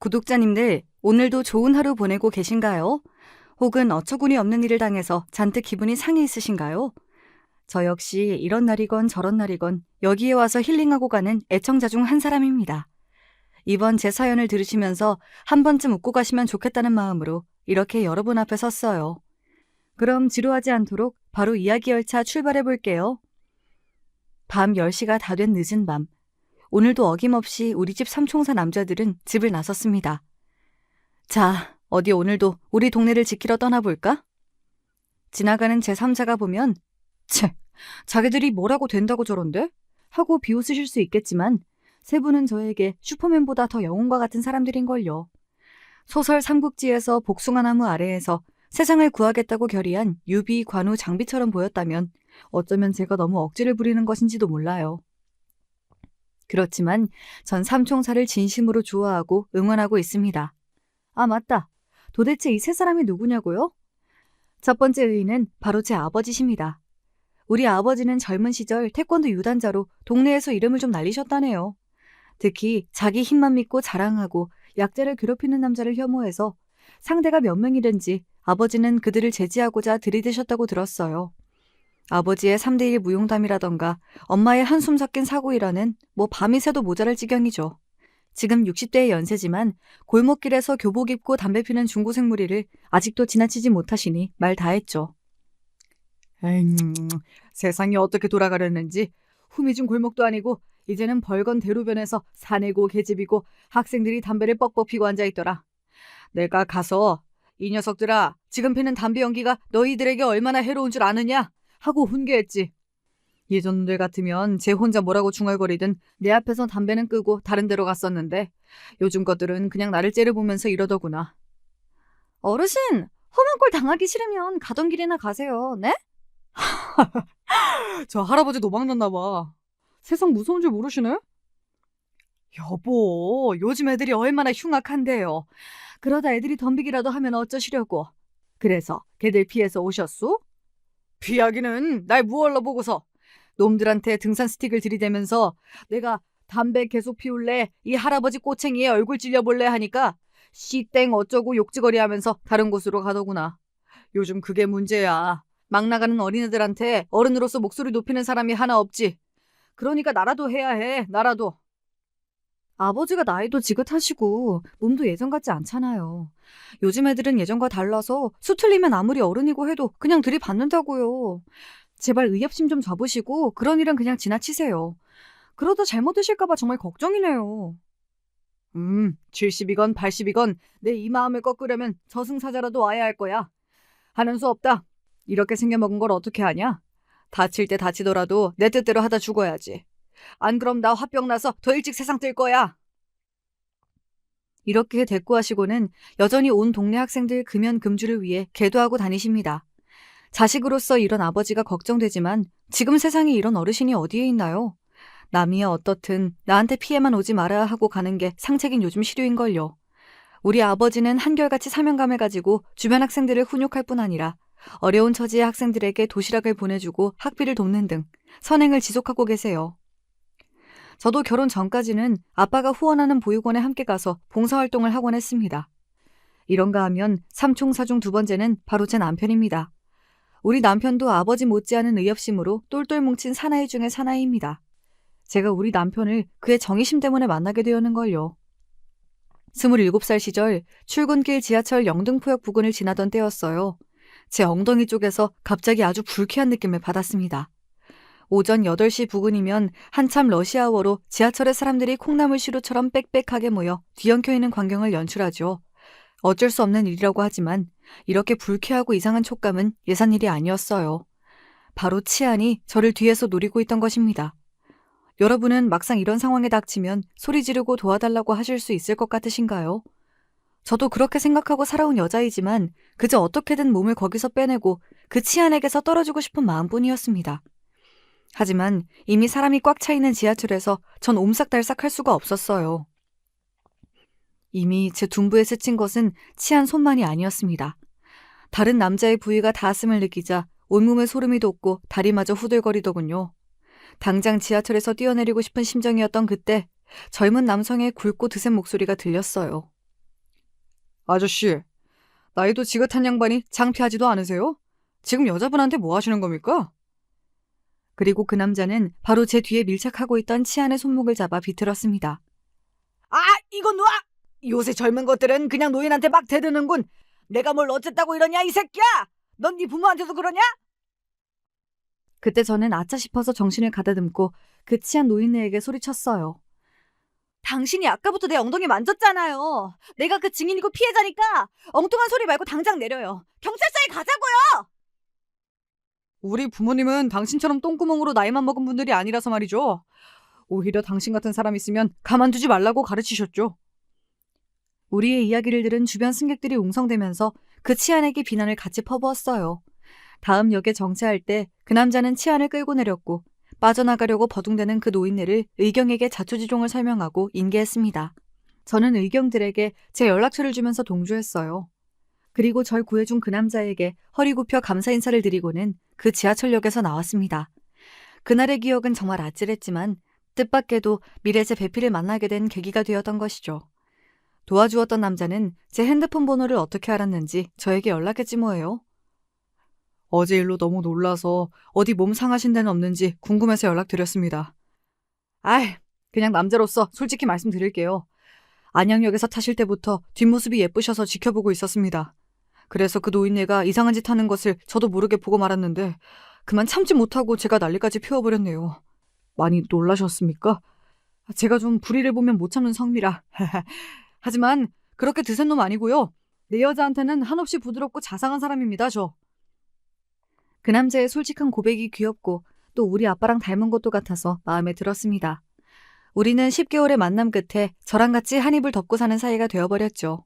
구독자님들, 오늘도 좋은 하루 보내고 계신가요? 혹은 어처구니 없는 일을 당해서 잔뜩 기분이 상해 있으신가요? 저 역시 이런 날이건 저런 날이건 여기에 와서 힐링하고 가는 애청자 중 한 사람입니다. 이번 제 사연을 들으시면서 한 번쯤 웃고 가시면 좋겠다는 마음으로 이렇게 여러분 앞에 섰어요. 그럼 지루하지 않도록 바로 이야기 열차 출발해 볼게요. 밤 10시가 다 된 늦은 밤. 오늘도 어김없이 우리 집 삼총사 남자들은 집을 나섰습니다. 자, 어디 오늘도 우리 동네를 지키러 떠나볼까? 지나가는 제3자가 보면 채, 자기들이 뭐라고 된다고 저런데? 하고 비웃으실 수 있겠지만 세 분은 저에게 슈퍼맨보다 더 영웅과 같은 사람들인걸요. 소설 삼국지에서 복숭아나무 아래에서 세상을 구하겠다고 결의한 유비, 관우, 장비처럼 보였다면 어쩌면 제가 너무 억지를 부리는 것인지도 몰라요. 그렇지만 전 삼총사를 진심으로 좋아하고 응원하고 있습니다. 아, 맞다. 도대체 이 세 사람이 누구냐고요? 첫 번째 의인은 바로 제 아버지십니다. 우리 아버지는 젊은 시절 태권도 유단자로 동네에서 이름을 좀 날리셨다네요. 특히 자기 힘만 믿고 자랑하고 약자를 괴롭히는 남자를 혐오해서 상대가 몇 명이든지 아버지는 그들을 제지하고자 들이대셨다고 들었어요. 아버지의 3대1 무용담이라던가 엄마의 한숨 섞인 사고이라는 밤이 새도 모자랄 지경이죠. 지금 60대의 연세지만 골목길에서 교복 입고 담배 피는 중고생 무리를 아직도 지나치지 못하시니 말 다했죠. 세상이 어떻게 돌아가려는지 후미진 골목도 아니고 이제는 벌건 대로변에서 사내고 계집이고 학생들이 담배를 뻑뻑 피고 앉아있더라. 내가 가서 이 녀석들아, 지금 피는 담배 연기가 너희들에게 얼마나 해로운 줄 아느냐? 하고 훈계했지. 예전들 같으면 쟤 혼자 뭐라고 중얼거리든 내 앞에서 담배는 끄고 다른 데로 갔었는데 요즘 것들은 그냥 나를 째려보면서 이러더구나. 어르신, 험한 꼴 당하기 싫으면 가던 길이나 가세요. 네? 저 할아버지 도망났나 봐. 세상 무서운 줄 모르시네? 여보, 요즘 애들이 얼마나 흉악한데요. 그러다 애들이 덤비기라도 하면 어쩌시려고. 그래서 걔들 피해서 오셨소? 피하기는 날 무얼로 보고서. 놈들한테 등산 스틱을 들이대면서 내가 담배 계속 피울래, 이 할아버지 꼬챙이에 얼굴 찔려볼래 하니까 씨땡 어쩌고 욕지거리 하면서 다른 곳으로 가더구나. 요즘 그게 문제야. 막 나가는 어린애들한테 어른으로서 목소리 높이는 사람이 하나 없지. 그러니까 나라도 해야 해, 나라도. 아버지가 나이도 지긋하시고 몸도 예전 같지 않잖아요. 요즘 애들은 예전과 달라서 수틀리면 아무리 어른이고 해도 그냥 들이받는다고요. 제발 의협심 좀 접으시고 그런 일은 그냥 지나치세요. 그러다 잘못 드실까봐 정말 걱정이네요. 70이건 80이건 내 이 마음을 꺾으려면 저승사자라도 와야 할 거야. 하는 수 없다. 이렇게 생겨먹은 걸 어떻게 하냐? 다칠 때 다치더라도 내 뜻대로 하다 죽어야지. 안 그럼 나 화병 나서 더 일찍 세상 뜰 거야. 이렇게 대꾸하시고는 여전히 온 동네 학생들 금연금주를 위해 계도하고 다니십니다. 자식으로서 이런 아버지가 걱정되지만 지금 세상에 이런 어르신이 어디에 있나요? 남이야 어떻든 나한테 피해만 오지 마라 하고 가는 게 상책인 요즘 시류인걸요. 우리 아버지는 한결같이 사명감을 가지고 주변 학생들을 훈육할 뿐 아니라 어려운 처지의 학생들에게 도시락을 보내주고 학비를 돕는 등 선행을 지속하고 계세요. 저도 결혼 전까지는 아빠가 후원하는 보육원에 함께 가서 봉사활동을 하곤 했습니다. 이런가 하면 삼총사 중 두 번째는 바로 제 남편입니다. 우리 남편도 아버지 못지않은 의협심으로 똘똘 뭉친 사나이 중의 사나이입니다. 제가 우리 남편을 그의 정의심 때문에 만나게 되었는걸요. 27살 시절 출근길 지하철 영등포역 부근을 지나던 때였어요. 제 엉덩이 쪽에서 갑자기 아주 불쾌한 느낌을 받았습니다. 오전 8시 부근이면 한참 러시아워로 지하철에 사람들이 콩나물 시루처럼 빽빽하게 모여 뒤엉켜 있는 광경을 연출하죠. 어쩔 수 없는 일이라고 하지만 이렇게 불쾌하고 이상한 촉감은 예산 일이 아니었어요. 바로 치안이 저를 뒤에서 노리고 있던 것입니다. 여러분은 막상 이런 상황에 닥치면 소리 지르고 도와달라고 하실 수 있을 것 같으신가요? 저도 그렇게 생각하고 살아온 여자이지만 그저 어떻게든 몸을 거기서 빼내고 그 치안에게서 떨어지고 싶은 마음뿐이었습니다. 하지만 이미 사람이 꽉 차 있는 지하철에서 전 옴싹달싹 할 수가 없었어요. 이미 제 둔부에 스친 것은 치안 손만이 아니었습니다. 다른 남자의 부위가 닿았음을 느끼자 온몸에 소름이 돋고 다리마저 후들거리더군요. 당장 지하철에서 뛰어내리고 싶은 심정이었던 그때 젊은 남성의 굵고 드센 목소리가 들렸어요. 아저씨, 나이도 지긋한 양반이 창피하지도 않으세요? 지금 여자분한테 뭐 하시는 겁니까? 그리고 그 남자는 바로 제 뒤에 밀착하고 있던 치안의 손목을 잡아 비틀었습니다. 아, 이거 놔! 요새 젊은 것들은 그냥 노인한테 막 대드는군. 내가 뭘 어쨌다고 이러냐, 이 새끼야! 넌 네 부모한테도 그러냐? 그때 저는 아차 싶어서 정신을 가다듬고 그 치안 노인네에게 소리쳤어요. 당신이 아까부터 내 엉덩이 만졌잖아요. 내가 그 증인이고 피해자니까 엉뚱한 소리 말고 당장 내려요. 경찰서에 가자고요! 우리 부모님은 당신처럼 똥구멍으로 나이만 먹은 분들이 아니라서 말이죠. 오히려 당신 같은 사람 있으면 가만두지 말라고 가르치셨죠. 우리의 이야기를 들은 주변 승객들이 웅성대면서 그 치안에게 비난을 같이 퍼부었어요. 다음 역에 정차할 때 그 남자는 치안을 끌고 내렸고 빠져나가려고 버둥대는 그 노인네를 의경에게 자초지종을 설명하고 인계했습니다. 저는 의경들에게 제 연락처를 주면서 동조했어요. 그리고 절 구해준 그 남자에게 허리 굽혀 감사 인사를 드리고는 그 지하철역에서 나왔습니다. 그날의 기억은 정말 아찔했지만 뜻밖에도 미래 제 배필을 만나게 된 계기가 되었던 것이죠. 도와주었던 남자는 제 핸드폰 번호를 어떻게 알았는지 저에게 연락했지 뭐예요. 어제 일로 너무 놀라서 어디 몸 상하신 데는 없는지 궁금해서 연락드렸습니다. 그냥 남자로서 솔직히 말씀드릴게요. 안양역에서 타실 때부터 뒷모습이 예쁘셔서 지켜보고 있었습니다. 그래서 그 노인네가 이상한 짓 하는 것을 저도 모르게 보고 말았는데 그만 참지 못하고 제가 난리까지 피워버렸네요. 많이 놀라셨습니까? 제가 좀 불의를 보면 못 참는 성미라. 하지만 그렇게 드센 놈 아니고요. 내 여자한테는 한없이 부드럽고 자상한 사람입니다, 저. 그 남자의 솔직한 고백이 귀엽고 또 우리 아빠랑 닮은 것도 같아서 마음에 들었습니다. 우리는 10개월의 만남 끝에 저랑 같이 한 입을 덮고 사는 사이가 되어버렸죠.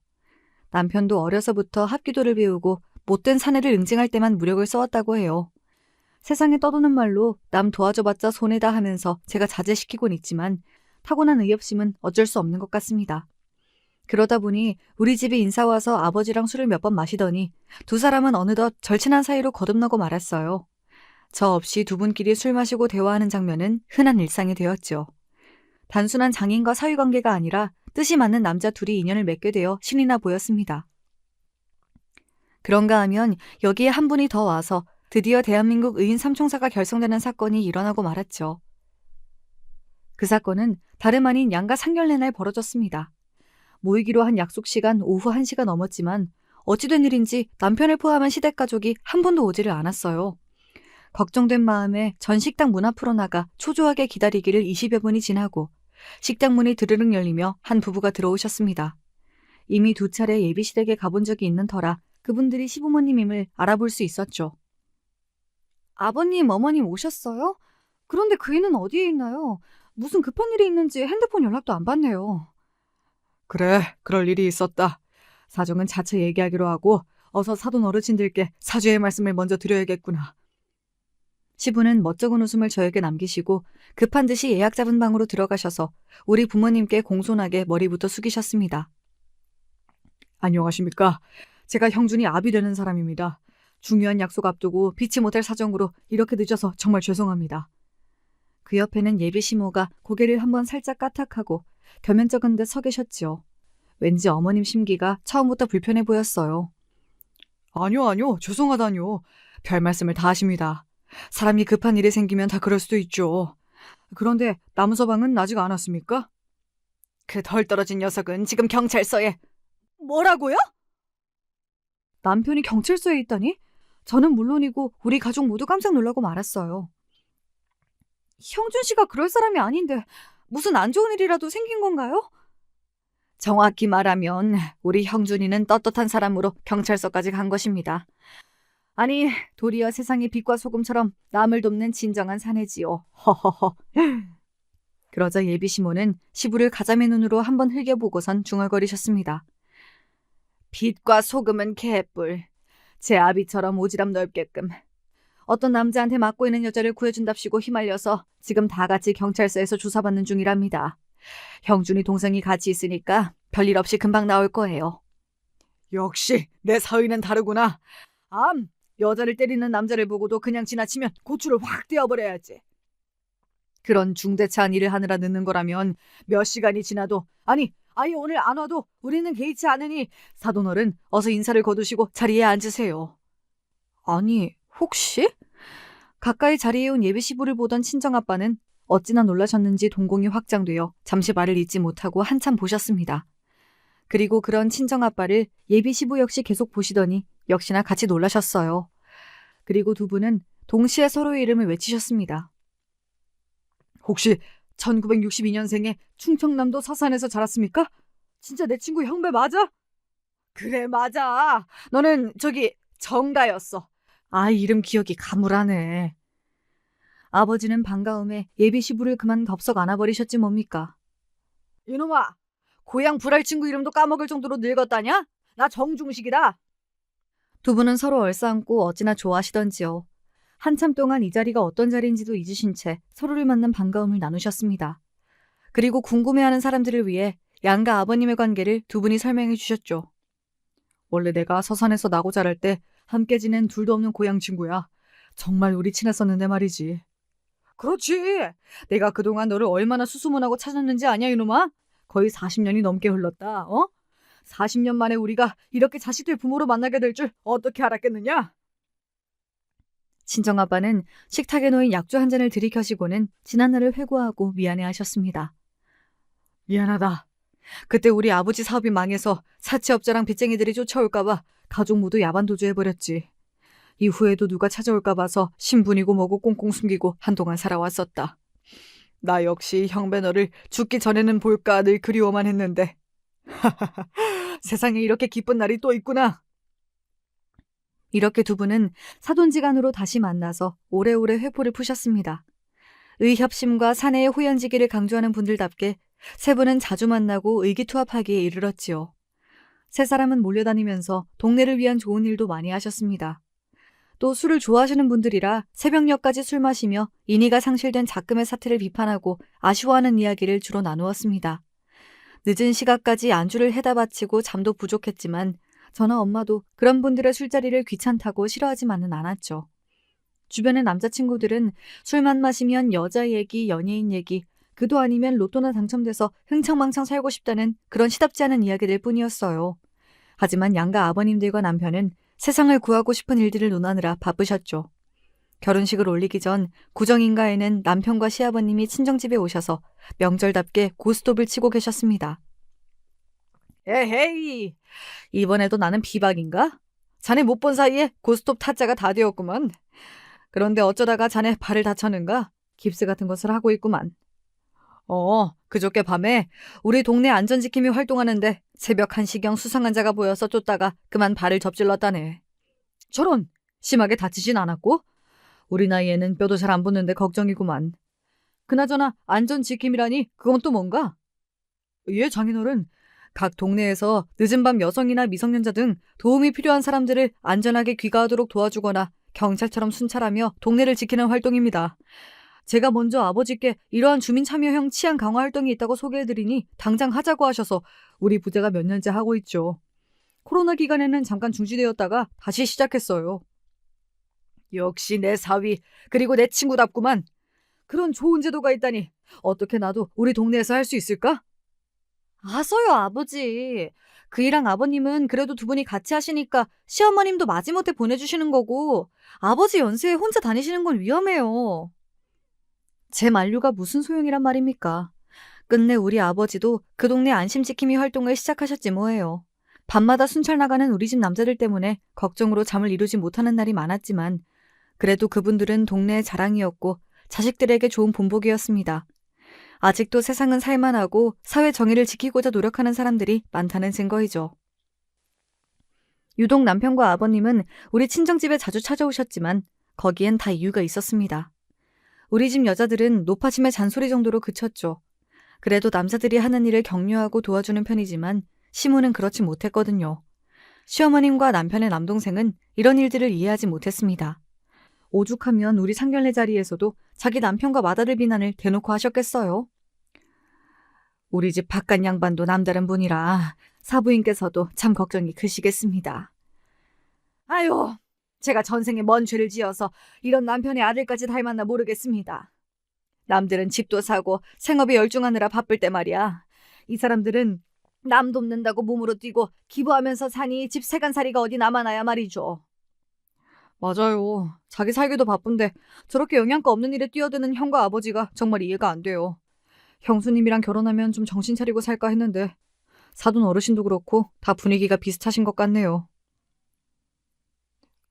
남편도 어려서부터 합기도를 배우고 못된 사내를 응징할 때만 무력을 써왔다고 해요. 세상에 떠도는 말로 남 도와줘봤자 손해다 하면서 제가 자제시키곤 있지만 타고난 의협심은 어쩔 수 없는 것 같습니다. 그러다 보니 우리 집에 인사 와서 아버지랑 술을 몇 번 마시더니 두 사람은 어느덧 절친한 사이로 거듭나고 말았어요. 저 없이 두 분끼리 술 마시고 대화하는 장면은 흔한 일상이 되었죠. 단순한 장인과 사위관계가 아니라 뜻이 맞는 남자 둘이 인연을 맺게 되어 신이 나 보였습니다. 그런가 하면 여기에 한 분이 더 와서 드디어 대한민국 의인 삼총사가 결성되는 사건이 일어나고 말았죠. 그 사건은 다름 아닌 양가 상견례 날 벌어졌습니다. 모이기로 한 약속 시간 오후 1시가 넘었지만 어찌된 일인지 남편을 포함한 시댁 가족이 한 번도 오지를 않았어요. 걱정된 마음에 전 식당 문 앞으로 나가 초조하게 기다리기를 20여 분이 지나고 식당 문이 드르륵 열리며 한 부부가 들어오셨습니다. 이미 2차례 예비시댁에 가본 적이 있는 터라 그분들이 시부모님임을 알아볼 수 있었죠. 아버님, 어머님 오셨어요? 그런데 그이는 어디에 있나요? 무슨 급한 일이 있는지 핸드폰 연락도 안 받네요. 그래, 그럴 일이 있었다. 사정은 자체 얘기하기로 하고 어서 사돈 어르신들께 사죄의 말씀을 먼저 드려야겠구나. 시부는 멋쩍은 웃음을 저에게 남기시고 급한 듯이 예약 잡은 방으로 들어가셔서 우리 부모님께 공손하게 머리부터 숙이셨습니다. 안녕하십니까. 제가 형준이 아비 되는 사람입니다. 중요한 약속 앞두고 피치 못할 사정으로 이렇게 늦어서 정말 죄송합니다. 그 옆에는 예비 시모가 고개를 한번 살짝 까딱하고 겸연쩍은 듯 서 계셨지요. 왠지 어머님 심기가 처음부터 불편해 보였어요. 아니요. 죄송하다뇨. 별 말씀을 다 하십니다. 사람이 급한 일이 생기면 다 그럴 수도 있죠. 그런데 남서방은 아직 안 왔습니까? 그 덜 떨어진 녀석은 지금 경찰서에... 뭐라고요? 남편이 경찰서에 있다니? 저는 물론이고 우리 가족 모두 깜짝 놀라고 말았어요. 형준 씨가 그럴 사람이 아닌데 무슨 안 좋은 일이라도 생긴 건가요? 정확히 말하면 우리 형준이는 떳떳한 사람으로 경찰서까지 간 것입니다. 아니, 도리어 세상의 빛과 소금처럼 남을 돕는 진정한 사내지요. 허허허. 그러자 예비 시모는 시부를 가자미 눈으로 한번 흘겨보고선 중얼거리셨습니다. 빛과 소금은 개뿔. 제 아비처럼 오지랖 넓게끔. 어떤 남자한테 맞고 있는 여자를 구해준답시고 휘말려서 지금 다 같이 경찰서에서 조사받는 중이랍니다. 형준이 동생이 같이 있으니까 별일 없이 금방 나올 거예요. 역시 내 사위는 다르구나. 여자를 때리는 남자를 보고도 그냥 지나치면 고추를 확 떼어버려야지. 그런 중대차한 일을 하느라 늦는 거라면 몇 시간이 지나도, 아니 아예 오늘 안 와도 우리는 개의치 않으니 사돈어른 어서 인사를 거두시고 자리에 앉으세요. 아니, 혹시? 가까이 자리에 온 예비시부를 보던 친정아빠는 어찌나 놀라셨는지 동공이 확장되어 잠시 말을 잇지 못하고 한참 보셨습니다. 그리고 그런 친정아빠를 예비시부 역시 계속 보시더니 역시나 같이 놀라셨어요. 그리고 두 분은 동시에 서로의 이름을 외치셨습니다. 혹시 1962년생에 충청남도 서산에서 자랐습니까? 진짜 내 친구 형배 맞아? 그래, 맞아. 너는 저기 정가였어. 아, 이름 기억이 가물하네. 아버지는 반가움에 예비시부를 그만 덥석 안아버리셨지 뭡니까. 이놈아, 고향 불알 친구 이름도 까먹을 정도로 늙었다냐? 나 정중식이다. 두 분은 서로 얼싸안고 어찌나 좋아하시던지요. 한참 동안 이 자리가 어떤 자리인지도 잊으신 채 서로를 만난 반가움을 나누셨습니다. 그리고 궁금해하는 사람들을 위해 양가 아버님의 관계를 두 분이 설명해 주셨죠. 원래 내가 서산에서 나고 자랄 때 함께 지낸 둘도 없는 고향 친구야. 정말 우리 친했었는데 말이지. 그렇지. 내가 그동안 너를 얼마나 수소문하고 찾았는지 아냐, 이놈아? 거의 40년이 넘게 흘렀다. 40년 만에 우리가 이렇게 자식들 부모로 만나게 될 줄 어떻게 알았겠느냐? 친정아빠는 식탁에 놓인 약주 한 잔을 들이켜시고는 지난날을 회고하고 미안해하셨습니다. 미안하다. 그때 우리 아버지 사업이 망해서 사채업자랑 빚쟁이들이 쫓아올까봐 가족 모두 야반도주해버렸지. 이후에도 누가 찾아올까 봐서 신분이고 뭐고 꽁꽁 숨기고 한동안 살아왔었다. 나 역시 형배 너를 죽기 전에는 볼까 늘 그리워만 했는데 세상에 이렇게 기쁜 날이 또 있구나. 이렇게 두 분은 사돈지간으로 다시 만나서 오래오래 회포를 푸셨습니다. 의협심과 사내의 호연지기를 강조하는 분들답게 세 분은 자주 만나고 의기투합하기에 이르렀지요. 세 사람은 몰려다니면서 동네를 위한 좋은 일도 많이 하셨습니다. 또 술을 좋아하시는 분들이라 새벽녘까지 술 마시며 인의가 상실된 작금의 사태를 비판하고 아쉬워하는 이야기를 주로 나누었습니다. 늦은 시각까지 안주를 해다 바치고 잠도 부족했지만 저나 엄마도 그런 분들의 술자리를 귀찮다고 싫어하지만은 않았죠. 주변의 남자친구들은 술만 마시면 여자 얘기, 연예인 얘기, 그도 아니면 로또나 당첨돼서 흥청망청 살고 싶다는 그런 시답지 않은 이야기들 뿐이었어요. 하지만 양가 아버님들과 남편은 세상을 구하고 싶은 일들을 논하느라 바쁘셨죠. 결혼식을 올리기 전 구정인가에는 남편과 시아버님이 친정집에 오셔서 명절답게 고스톱을 치고 계셨습니다. 에헤이, 이번에도 나는 비박인가? 자네 못 본 사이에 고스톱 타짜가 다 되었구만. 그런데 어쩌다가 자네 발을 다쳤는가? 깁스 같은 것을 하고 있구만. 그저께 밤에 우리 동네 안전지킴이 활동하는데 새벽 1시경 수상한 자가 보여서 쫓다가 그만 발을 접질렀다네. 저런, 심하게 다치진 않았고? 우리 나이에는 뼈도 잘 안 붙는데 걱정이구만. 그나저나 안전지킴이라니 그건 또 뭔가? 예, 장인어른. 각 동네에서 늦은 밤 여성이나 미성년자 등 도움이 필요한 사람들을 안전하게 귀가하도록 도와주거나 경찰처럼 순찰하며 동네를 지키는 활동입니다. 제가 먼저 아버지께 이러한 주민 참여형 치안 강화 활동이 있다고 소개해드리니 당장 하자고 하셔서 우리 부제가 몇 년째 하고 있죠. 코로나 기간에는 잠깐 중지되었다가 다시 시작했어요. 역시 내 사위, 그리고 내 친구답구만. 그런 좋은 제도가 있다니 어떻게 나도 우리 동네에서 할 수 있을까? 아서요, 아버지. 그이랑 아버님은 그래도 두 분이 같이 하시니까 시어머님도 마지못해 보내주시는 거고 아버지 연세에 혼자 다니시는 건 위험해요. 제 만류가 무슨 소용이란 말입니까? 끝내 우리 아버지도 그 동네 안심지킴이 활동을 시작하셨지 뭐예요. 밤마다 순찰 나가는 우리 집 남자들 때문에 걱정으로 잠을 이루지 못하는 날이 많았지만 그래도 그분들은 동네의 자랑이었고 자식들에게 좋은 본보기였습니다. 아직도 세상은 살만하고 사회 정의를 지키고자 노력하는 사람들이 많다는 증거이죠. 유독 남편과 아버님은 우리 친정집에 자주 찾아오셨지만 거기엔 다 이유가 있었습니다. 우리 집 여자들은 노파심의 잔소리 정도로 그쳤죠. 그래도 남자들이 하는 일을 격려하고 도와주는 편이지만 시무는 그렇지 못했거든요. 시어머님과 남편의 남동생은 이런 일들을 이해하지 못했습니다. 오죽하면 우리 상견례 자리에서도 자기 남편과 맏아들 비난을 대놓고 하셨겠어요. 우리 집 바깥 양반도 남다른 분이라 사부인께서도 참 걱정이 크시겠습니다. 아유, 제가 전생에 뭔 죄를 지어서 이런 남편의 아들까지 닮았나 모르겠습니다. 남들은 집도 사고 생업에 열중하느라 바쁠 때 말이야. 이 사람들은 남 돕는다고 몸으로 뛰고 기부하면서 사니 집 세간살이가 어디 남아나야 말이죠. 맞아요. 자기 살기도 바쁜데 저렇게 영양가 없는 일에 뛰어드는 형과 아버지가 정말 이해가 안 돼요. 형수님이랑 결혼하면 좀 정신 차리고 살까 했는데 사돈 어르신도 그렇고 다 분위기가 비슷하신 것 같네요.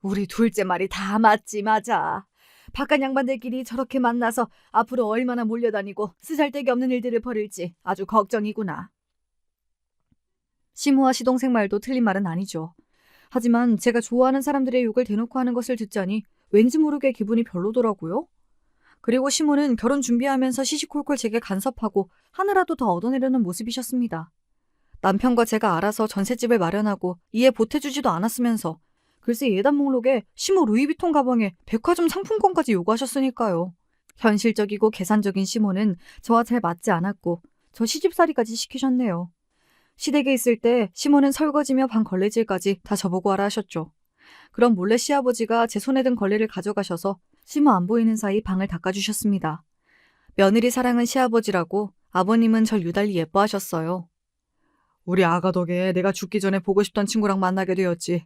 우리 둘째 말이 다 맞지 맞아. 바깥 양반들끼리 저렇게 만나서 앞으로 얼마나 몰려다니고 쓰잘데기 없는 일들을 벌일지 아주 걱정이구나. 시모와 시동생 말도 틀린 말은 아니죠. 하지만 제가 좋아하는 사람들의 욕을 대놓고 하는 것을 듣자니 왠지 모르게 기분이 별로더라고요. 그리고 시모는 결혼 준비하면서 시시콜콜 제게 간섭하고 하느라도 더 얻어내려는 모습이셨습니다. 남편과 제가 알아서 전셋집을 마련하고 이에 보태주지도 않았으면서 글쎄 예단 목록에 시모 루이비통 가방에 백화점 상품권까지 요구하셨으니까요. 현실적이고 계산적인 시모는 저와 잘 맞지 않았고 저 시집살이까지 시키셨네요. 시댁에 있을 때 시모는 설거지며 방 걸레질까지 다 저보고 하라 하셨죠. 그럼 몰래 시아버지가 제 손에 든 걸레를 가져가셔서 시모 안 보이는 사이 방을 닦아주셨습니다. 며느리 사랑은 시아버지라고 아버님은 절 유달리 예뻐하셨어요. 우리 아가 덕에 내가 죽기 전에 보고 싶던 친구랑 만나게 되었지.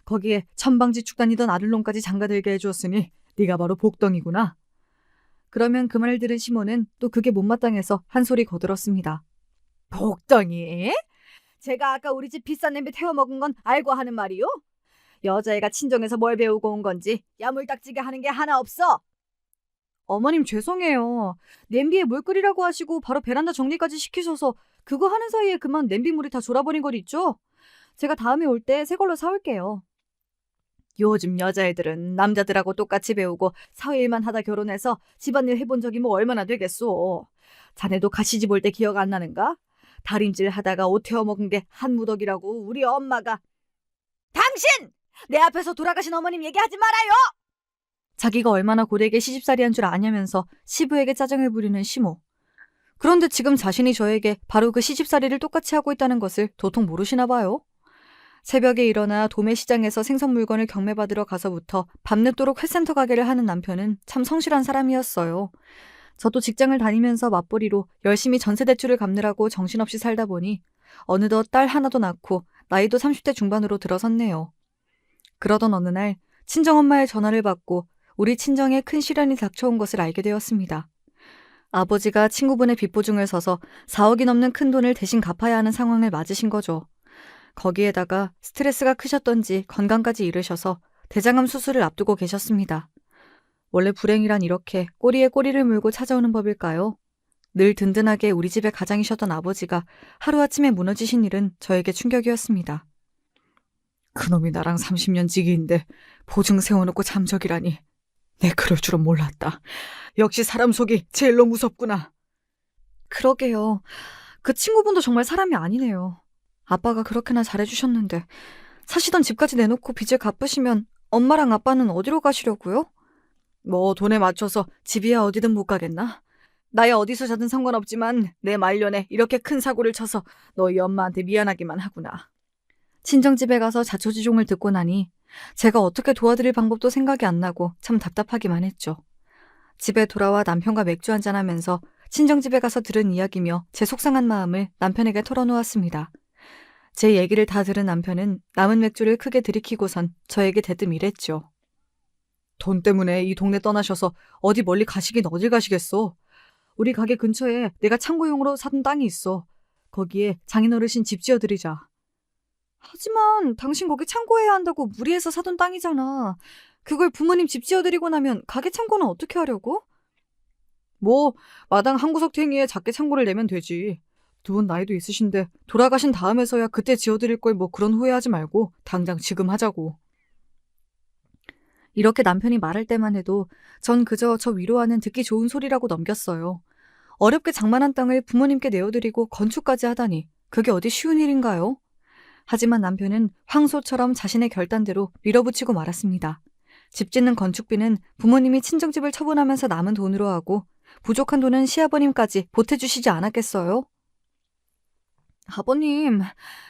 거기에 천방지축 다니던 아들놈까지 장가들게 해주었으니 네가 바로 복덩이구나. 그러면 그 말을 들은 시모는 또 그게 못마땅해서 한 소리 거들었습니다. 복덩이? 제가 아까 우리 집 비싼 냄비 태워 먹은 건 알고 하는 말이요? 여자애가 친정에서 뭘 배우고 온 건지 야물딱지게 하는 게 하나 없어. 어머님 죄송해요. 냄비에 물 끓이라고 하시고 바로 베란다 정리까지 시키셔서 그거 하는 사이에 그만 냄비물이 다 졸아버린 것 있죠? 제가 다음에 올 때 새 걸로 사올게요. 요즘 여자애들은 남자들하고 똑같이 배우고 사회일만 하다 결혼해서 집안일 해본 적이 뭐 얼마나 되겠소. 자네도 가시집 올 때 기억 안 나는가? 다림질 하다가 옷 태워 먹은 게 한 무더기라고 우리 엄마가. 당신! 내 앞에서 돌아가신 어머님 얘기하지 말아요! 자기가 얼마나 고되게 시집살이한 줄 아냐면서 시부에게 짜증을 부리는 시모. 그런데 지금 자신이 저에게 바로 그 시집살이를 똑같이 하고 있다는 것을 도통 모르시나 봐요. 새벽에 일어나 도매시장에서 생선 물건을 경매받으러 가서부터 밤늦도록 회센터 가게를 하는 남편은 참 성실한 사람이었어요. 저도 직장을 다니면서 맞벌이로 열심히 전세 대출을 갚느라고 정신없이 살다 보니 어느덧 딸 하나도 낳고 나이도 30대 중반으로 들어섰네요. 그러던 어느 날 친정엄마의 전화를 받고 우리 친정에 큰 시련이 닥쳐온 것을 알게 되었습니다. 아버지가 친구분의 빚보증을 서서 4억이 넘는 큰 돈을 대신 갚아야 하는 상황을 맞으신 거죠. 거기에다가 스트레스가 크셨던지 건강까지 잃으셔서 대장암 수술을 앞두고 계셨습니다. 원래 불행이란 이렇게 꼬리에 꼬리를 물고 찾아오는 법일까요? 늘 든든하게 우리 집의 가장이셨던 아버지가 하루아침에 무너지신 일은 저에게 충격이었습니다. 그놈이 나랑 30년 지기인데 보증 세워놓고 잠적이라니. 내 그럴 줄은 몰랐다. 역시 사람 속이 제일로 무섭구나. 그러게요. 그 친구분도 정말 사람이 아니네요. 아빠가 그렇게나 잘해주셨는데 사시던 집까지 내놓고 빚을 갚으시면 엄마랑 아빠는 어디로 가시려고요? 뭐 돈에 맞춰서 집이야 어디든 못 가겠나? 나야 어디서 자든 상관없지만 내 말년에 이렇게 큰 사고를 쳐서 너희 엄마한테 미안하기만 하구나. 친정집에 가서 자초지종을 듣고 나니 제가 어떻게 도와드릴 방법도 생각이 안 나고 참 답답하기만 했죠. 집에 돌아와 남편과 맥주 한잔하면서 친정집에 가서 들은 이야기며 제 속상한 마음을 남편에게 털어놓았습니다. 제 얘기를 다 들은 남편은 남은 맥주를 크게 들이키고선 저에게 대뜸 이랬죠. 돈 때문에 이 동네 떠나셔서 어디 멀리 가시긴 어딜 가시겠어. 우리 가게 근처에 내가 창고용으로 사둔 땅이 있어. 거기에 장인어르신 집 지어드리자. 하지만 당신 거기 창고해야 한다고 무리해서 사둔 땅이잖아. 그걸 부모님 집 지어드리고 나면 가게 창고는 어떻게 하려고? 뭐 마당 한 구석 탱이에 작게 창고를 내면 되지. 두 분 나이도 있으신데 돌아가신 다음에서야 그때 지어드릴 걸 뭐 그런 후회하지 말고 당장 지금 하자고. 이렇게 남편이 말할 때만 해도 전 그저 저 위로하는 듣기 좋은 소리라고 넘겼어요. 어렵게 장만한 땅을 부모님께 내어드리고 건축까지 하다니 그게 어디 쉬운 일인가요? 하지만 남편은 황소처럼 자신의 결단대로 밀어붙이고 말았습니다. 집 짓는 건축비는 부모님이 친정집을 처분하면서 남은 돈으로 하고 부족한 돈은 시아버님까지 보태주시지 않았겠어요? 아버님,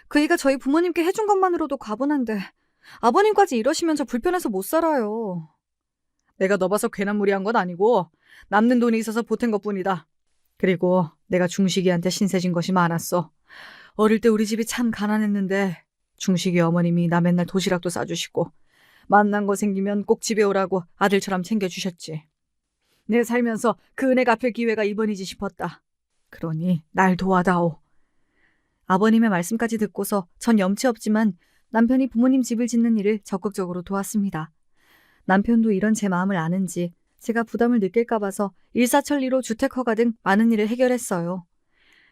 그 일가 저희 부모님께 해준 것만으로도 과분한데 아버님까지 이러시면 저 불편해서 못 살아요. 내가 너 봐서 괜한 무리한 건 아니고 남는 돈이 있어서 보탠 것뿐이다. 그리고 내가 중식이한테 신세진 것이 많았어. 어릴 때 우리 집이 참 가난했는데 중식이 어머님이 나 맨날 도시락도 싸주시고 만난 거 생기면 꼭 집에 오라고 아들처럼 챙겨주셨지. 내 살면서 그 은혜 갚을 기회가 이번이지 싶었다. 그러니 날 도와다오. 아버님의 말씀까지 듣고서 전 염치 없지만 남편이 부모님 집을 짓는 일을 적극적으로 도왔습니다. 남편도 이런 제 마음을 아는지 제가 부담을 느낄까 봐서 일사천리로 주택 허가 등 많은 일을 해결했어요.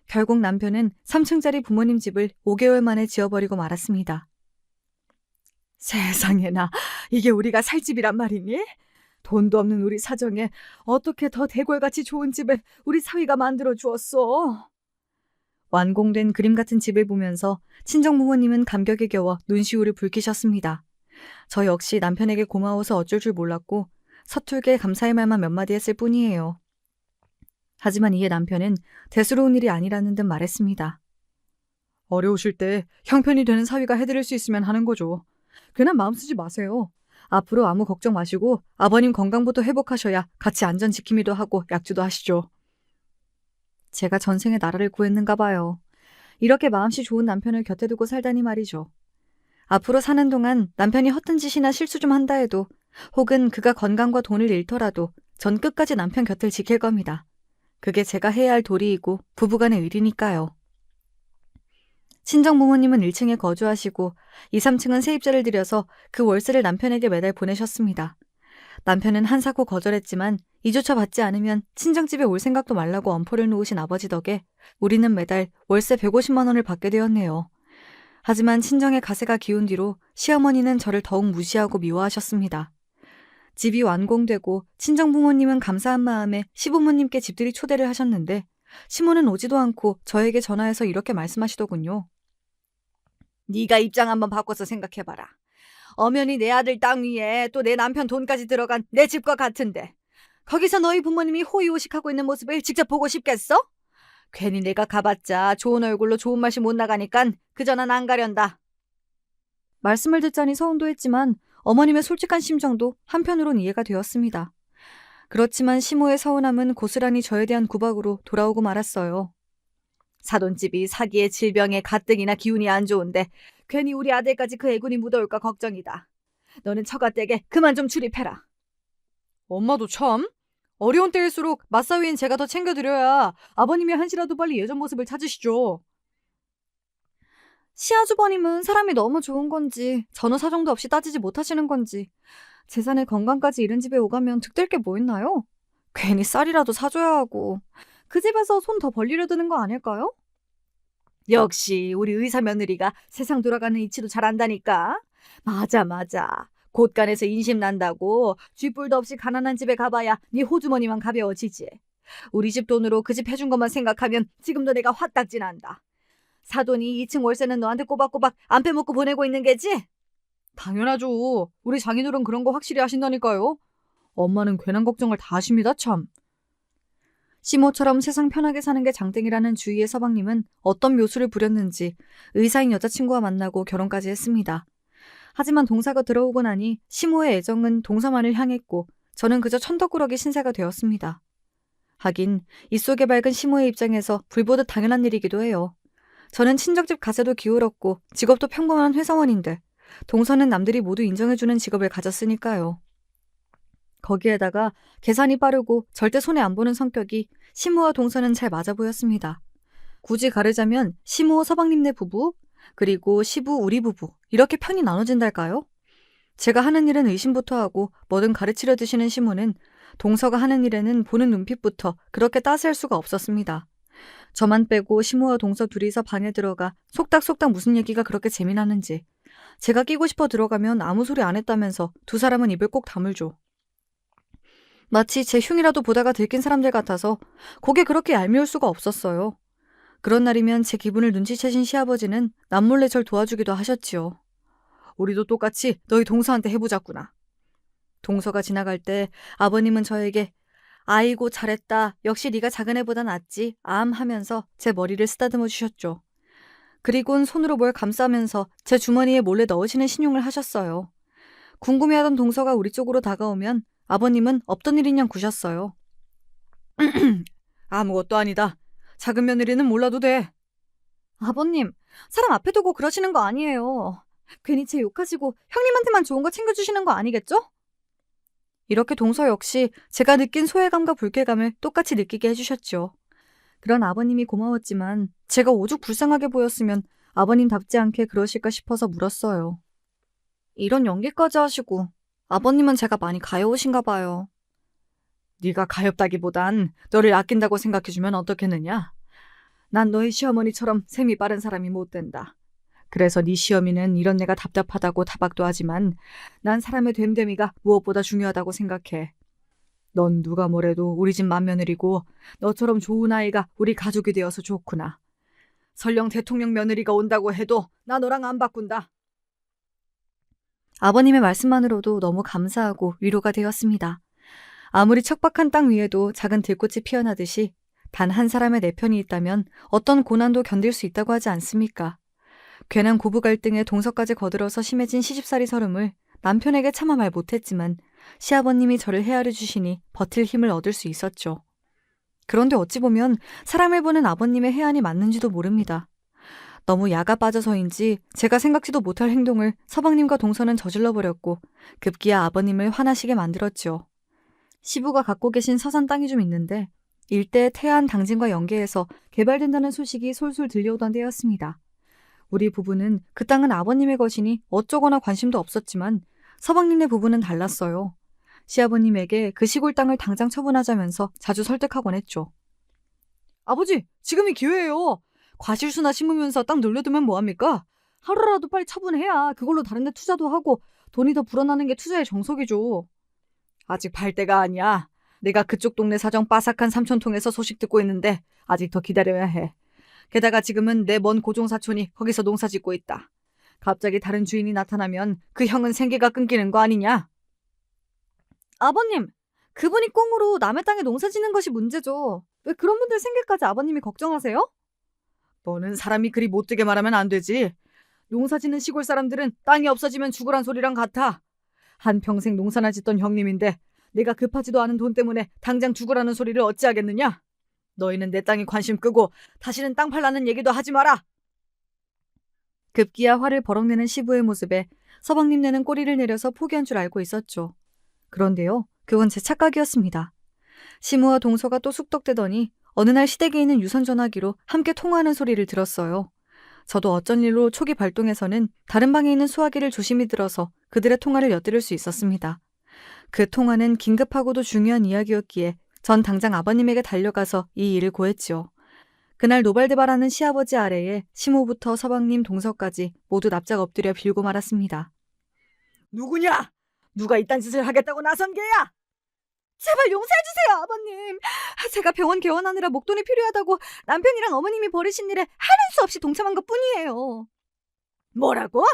결국 남편은 3층짜리 부모님 집을 5개월 만에 지어버리고 말았습니다. 세상에나, 이게 우리가 살 집이란 말이니? 돈도 없는 우리 사정에 어떻게 더 대궐같이 좋은 집을 우리 사위가 만들어 주었어? 완공된 그림 같은 집을 보면서 친정부모님은 감격에 겨워 눈시울을 붉히셨습니다. 저 역시 남편에게 고마워서 어쩔 줄 몰랐고 서툴게 감사의 말만 몇 마디 했을 뿐이에요. 하지만 이에 남편은 대수로운 일이 아니라는 듯 말했습니다. 어려우실 때 형편이 되는 사위가 해드릴 수 있으면 하는 거죠. 괜한 마음 쓰지 마세요. 앞으로 아무 걱정 마시고 아버님 건강부터 회복하셔야 같이 안전 지킴이도 하고 약주도 하시죠. 제가 전생에 나라를 구했는가 봐요. 이렇게 마음씨 좋은 남편을 곁에 두고 살다니 말이죠. 앞으로 사는 동안 남편이 허튼 짓이나 실수 좀 한다 해도 혹은 그가 건강과 돈을 잃더라도 전 끝까지 남편 곁을 지킬 겁니다. 그게 제가 해야 할 도리이고 부부간의 의리니까요. 친정부모님은 1층에 거주하시고 2, 3층은 세입자를 들여서 그 월세를 남편에게 매달 보내셨습니다. 남편은 한사코 거절했지만 이조차 받지 않으면 친정집에 올 생각도 말라고 엄포를 놓으신 아버지 덕에 우리는 매달 월세 150만 원을 받게 되었네요. 하지만 친정의 가세가 기운 뒤로 시어머니는 저를 더욱 무시하고 미워하셨습니다. 집이 완공되고 친정부모님은 감사한 마음에 시부모님께 집들이 초대를 하셨는데 시모는 오지도 않고 저에게 전화해서 이렇게 말씀하시더군요. 네가 입장 한번 바꿔서 생각해봐라. 엄연히 내 아들 땅 위에 또 내 남편 돈까지 들어간 내 집과 같은데 거기서 너희 부모님이 호의호식하고 있는 모습을 직접 보고 싶겠어? 괜히 내가 가봤자 좋은 얼굴로 좋은 맛이 못 나가니깐 그저 난 안 가련다. 말씀을 듣자니 서운도 했지만 어머님의 솔직한 심정도 한편으론 이해가 되었습니다. 그렇지만 시모의 서운함은 고스란히 저에 대한 구박으로 돌아오고 말았어요. 사돈집이 사기에 질병에 가뜩이나 기운이 안 좋은데 괜히 우리 아들까지 그 애군이 묻어올까 걱정이다. 너는 처가댁에 그만 좀 출입해라. 엄마도 참. 어려운 때일수록 맞사위인 제가 더 챙겨드려야 아버님이 한시라도 빨리 예전 모습을 찾으시죠. 시아주버님은 사람이 너무 좋은 건지 전후 사정도 없이 따지지 못하시는 건지 재산의 건강까지 잃은 집에 오가면 득될 게 뭐 있나요? 괜히 쌀이라도 사줘야 하고 그 집에서 손 더 벌리려 드는 거 아닐까요? 역시 우리 의사 며느리가 세상 돌아가는 이치도 잘 안다니까. 맞아. 곳간에서 인심 난다고 쥐뿔도 없이 가난한 집에 가봐야 네 호주머니만 가벼워지지. 우리 집 돈으로 그 집 해준 것만 생각하면 지금도 내가 화딱지 난다. 사돈이 2층 월세는 너한테 꼬박꼬박 안 빼먹고 보내고 있는 게지? 당연하죠. 우리 장인어른 그런 거 확실히 하신다니까요. 엄마는 괜한 걱정을 다 하십니다 참. 시모처럼 세상 편하게 사는 게 장땡이라는 주위의 서방님은 어떤 묘수를 부렸는지 의사인 여자친구와 만나고 결혼까지 했습니다. 하지만 동사가 들어오고 나니 시모의 애정은 동사만을 향했고 저는 그저 천덕꾸러기 신세가 되었습니다. 하긴 이 속에 밝은 시모의 입장에서 불보듯 당연한 일이기도 해요. 저는 친정집 가세도 기울었고 직업도 평범한 회사원인데 동서는 남들이 모두 인정해주는 직업을 가졌으니까요. 거기에다가 계산이 빠르고 절대 손해 안 보는 성격이 시모와 동서는 잘 맞아 보였습니다. 굳이 가르자면 시모 서방님네 부부 그리고 시부 우리 부부 이렇게 편이 나눠진달까요? 제가 하는 일은 의심부터 하고 뭐든 가르치려 드시는 시모는 동서가 하는 일에는 보는 눈빛부터 그렇게 따스할 수가 없었습니다. 저만 빼고 시모와 동서 둘이서 방에 들어가 속닥속닥 무슨 얘기가 그렇게 재미나는지 제가 끼고 싶어 들어가면 아무 소리 안 했다면서 두 사람은 입을 꼭 다물죠. 마치 제 흉이라도 보다가 들킨 사람들 같아서 고개 그렇게 얄미울 수가 없었어요. 그런 날이면 제 기분을 눈치채신 시아버지는 남몰래 절 도와주기도 하셨지요. 우리도 똑같이 너희 동서한테 해보자꾸나. 동서가 지나갈 때 아버님은 저에게 아이고 잘했다. 역시 네가 작은 애보다 낫지. 암 하면서 제 머리를 쓰다듬어 주셨죠. 그리곤 손으로 뭘 감싸면서 제 주머니에 몰래 넣으시는 신용을 하셨어요. 궁금해하던 동서가 우리 쪽으로 다가오면 아버님은 없던 일이냐 구셨어요. 아무것도 아니다. 작은 며느리는 몰라도 돼. 아버님, 사람 앞에 두고 그러시는 거 아니에요. 괜히 제 욕하시고 형님한테만 좋은 거 챙겨주시는 거 아니겠죠? 이렇게 동서 역시 제가 느낀 소외감과 불쾌감을 똑같이 느끼게 해주셨죠. 그런 아버님이 고마웠지만 제가 오죽 불쌍하게 보였으면 아버님답지 않게 그러실까 싶어서 물었어요. 이런 연기까지 하시고 아버님은 제가 많이 가여우신가 봐요. 네가 가엾다기보단 너를 아낀다고 생각해주면 어떻겠느냐? 난 너희 시어머니처럼 셈이 빠른 사람이 못 된다. 그래서 네 시어미는 이런 내가 답답하다고 타박도 하지만 난 사람의 됨됨이가 무엇보다 중요하다고 생각해. 넌 누가 뭐래도 우리 집 맏며느리고 너처럼 좋은 아이가 우리 가족이 되어서 좋구나. 설령 대통령 며느리가 온다고 해도 나 너랑 안 바꾼다. 아버님의 말씀만으로도 너무 감사하고 위로가 되었습니다. 아무리 척박한 땅 위에도 작은 들꽃이 피어나듯이 단 한 사람의 내 편이 있다면 어떤 고난도 견딜 수 있다고 하지 않습니까? 괜한 고부 갈등에 동서까지 거들어서 심해진 시집살이 서름을 남편에게 차마 말 못했지만 시아버님이 저를 헤아려 주시니 버틸 힘을 얻을 수 있었죠. 그런데 어찌 보면 사람을 보는 아버님의 해안이 맞는지도 모릅니다. 너무 야가 빠져서인지 제가 생각지도 못할 행동을 서방님과 동서는 저질러버렸고 급기야 아버님을 화나시게 만들었죠. 시부가 갖고 계신 서산 땅이 좀 있는데 일대 태안 당진과 연계해서 개발된다는 소식이 솔솔 들려오던 때였습니다. 우리 부부는 그 땅은 아버님의 것이니 어쩌거나 관심도 없었지만 서방님네 부부는 달랐어요. 시아버님에게 그 시골 땅을 당장 처분하자면서 자주 설득하곤 했죠. 아버지, 지금이 기회예요. 과실수나 심으면서 땅 놀려두면 뭐합니까? 하루라도 빨리 처분해야 그걸로 다른 데 투자도 하고 돈이 더 불어나는 게 투자의 정석이죠. 아직 발 때가 아니야. 내가 그쪽 동네 사정 빠삭한 삼촌통에서 소식 듣고 있는데 아직 더 기다려야 해. 게다가 지금은 내 먼 고종사촌이 거기서 농사 짓고 있다. 갑자기 다른 주인이 나타나면 그 형은 생계가 끊기는 거 아니냐? 아버님, 그분이 꽁으로 남의 땅에 농사 짓는 것이 문제죠. 왜 그런 분들 생계까지 아버님이 걱정하세요? 너는 사람이 그리 못되게 말하면 안 되지. 농사 짓는 시골 사람들은 땅이 없어지면 죽으란 소리랑 같아. 한평생 농사나 짓던 형님인데 내가 급하지도 않은 돈 때문에 당장 죽으라는 소리를 어찌하겠느냐? 너희는 내 땅에 관심 끄고 다시는 땅 팔라는 얘기도 하지 마라. 급기야 화를 버럭내는 시부의 모습에 서방님네는 꼬리를 내려서 포기한 줄 알고 있었죠. 그런데요, 그건 제 착각이었습니다. 시무와 동서가 또 숙덕대더니 어느 날 시댁에 있는 유선전화기로 함께 통화하는 소리를 들었어요. 저도 어쩐 일로 초기 발동에서는 다른 방에 있는 수화기를 조심히 들어서 그들의 통화를 엿들을 수 있었습니다. 그 통화는 긴급하고도 중요한 이야기였기에 전 당장 아버님에게 달려가서 이 일을 고했지요. 그날 노발대발하는 시아버지 아래에 시모부터 서방님 동서까지 모두 납작 엎드려 빌고 말았습니다. 누구냐? 누가 이딴 짓을 하겠다고 나선 게야? 제발 용서해주세요, 아버님. 제가 병원 개원하느라 목돈이 필요하다고 남편이랑 어머님이 벌이신 일에 하는 수 없이 동참한 것뿐이에요. 뭐라고?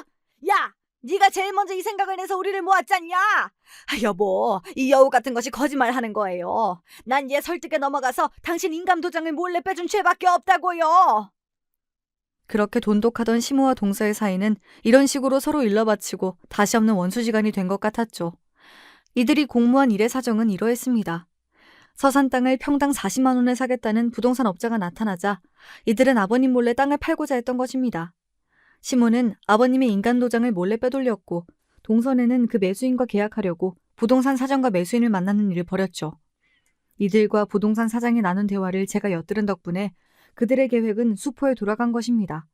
야! 네가 제일 먼저 이 생각을 내서 우리를 모았잖냐? 여보, 이 여우 같은 것이 거짓말하는 거예요. 난 얘 설득에 넘어가서 당신 인감도장을 몰래 빼준 죄밖에 없다고요. 그렇게 돈독하던 시모와 동서의 사이는 이런 식으로 서로 일러바치고 다시 없는 원수지간이 된 것 같았죠. 이들이 공모한 일의 사정은 이러했습니다. 서산 땅을 평당 40만 원에 사겠다는 부동산 업자가 나타나자 이들은 아버님 몰래 땅을 팔고자 했던 것입니다. 시모는 아버님의 인간도장을 몰래 빼돌렸고 동선에는 그 매수인과 계약하려고 부동산 사장과 매수인을 만나는 일을 벌였죠. 이들과 부동산 사장이 나눈 대화를 제가 엿들은 덕분에 그들의 계획은 수포에 돌아간 것입니다.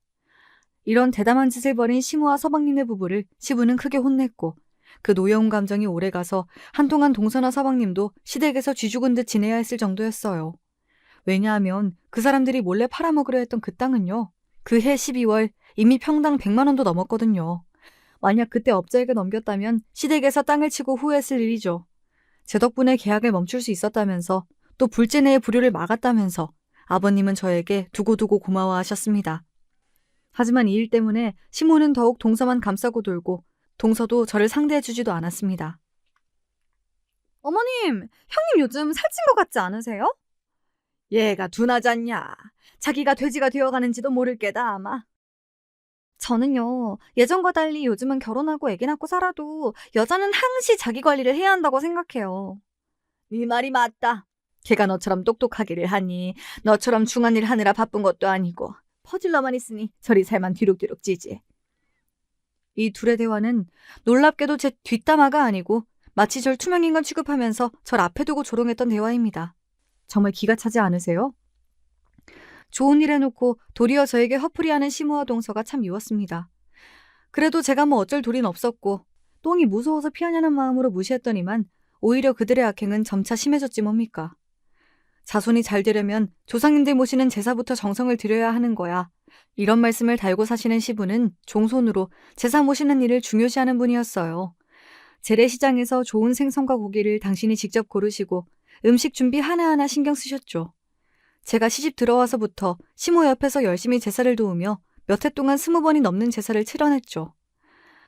이런 대담한 짓을 벌인 시모와 서방님네 부부를 시부는 크게 혼냈고 그 노여운 감정이 오래가서 한동안 동서나 서방님도 시댁에서 쥐죽은 듯 지내야 했을 정도였어요. 왜냐하면 그 사람들이 몰래 팔아먹으려 했던 그 땅은요. 그해 12월 이미 평당 100만 원도 넘었거든요. 만약 그때 업자에게 넘겼다면 시댁에서 땅을 치고 후회했을 일이죠. 제 덕분에 계약을 멈출 수 있었다면서 또 불제 내의 불효를 막았다면서 아버님은 저에게 두고두고 고마워하셨습니다. 하지만 이 일 때문에 시모는 더욱 동서만 감싸고 돌고 동서도 저를 상대해주지도 않았습니다. 어머님, 형님 요즘 살찐 것 같지 않으세요? 얘가 둔하잖냐. 자기가 돼지가 되어가는지도 모를 게다 아마. 저는요, 예전과 달리 요즘은 결혼하고 애기 낳고 살아도 여자는 항시 자기 관리를 해야 한다고 생각해요. 네 말이 맞다. 걔가 너처럼 똑똑하기를 하니 너처럼 중한 일 하느라 바쁜 것도 아니고 퍼질러만 있으니 저리 살만 뒤룩뒤룩 찌지. 이 둘의 대화는 놀랍게도 제 뒷담화가 아니고 마치 절 투명인간 취급하면서 절 앞에 두고 조롱했던 대화입니다. 정말 기가 차지 않으세요? 좋은 일 해놓고 도리어 저에게 화풀이하는 시모와 동서가 참 미웠습니다. 그래도 제가 뭐 어쩔 도리는 없었고 똥이 무서워서 피하냐는 마음으로 무시했더니만 오히려 그들의 악행은 점차 심해졌지 뭡니까. 자손이 잘 되려면 조상님들 모시는 제사부터 정성을 들여야 하는 거야. 이런 말씀을 달고 사시는 시부는 종손으로 제사 모시는 일을 중요시하는 분이었어요. 재래시장에서 좋은 생선과 고기를 당신이 직접 고르시고 음식 준비 하나하나 신경 쓰셨죠. 제가 시집 들어와서부터 시모 옆에서 열심히 제사를 도우며 몇 해 동안 20번이 넘는 제사를 치러냈죠.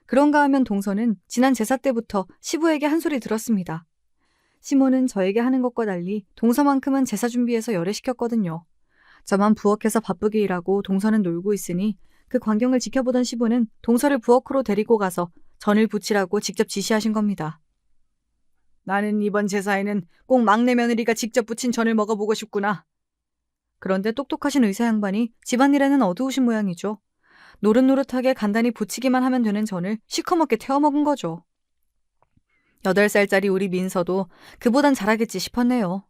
그런가 하면 동서는 지난 제사 때부터 시부에게 한 소리 들었습니다. 시모는 저에게 하는 것과 달리 동서만큼은 제사 준비해서 열애시켰거든요. 저만 부엌에서 바쁘게 일하고 동서는 놀고 있으니 그 광경을 지켜보던 시부는 동서를 부엌으로 데리고 가서 전을 부치라고 직접 지시하신 겁니다. 나는 이번 제사에는 꼭 막내 며느리가 직접 부친 전을 먹어보고 싶구나. 그런데 똑똑하신 의사 양반이 집안일에는 어두우신 모양이죠. 노릇노릇하게 간단히 부치기만 하면 되는 전을 시커멓게 태워먹은 거죠. 8살짜리 우리 민서도 그보단 잘하겠지 싶었네요.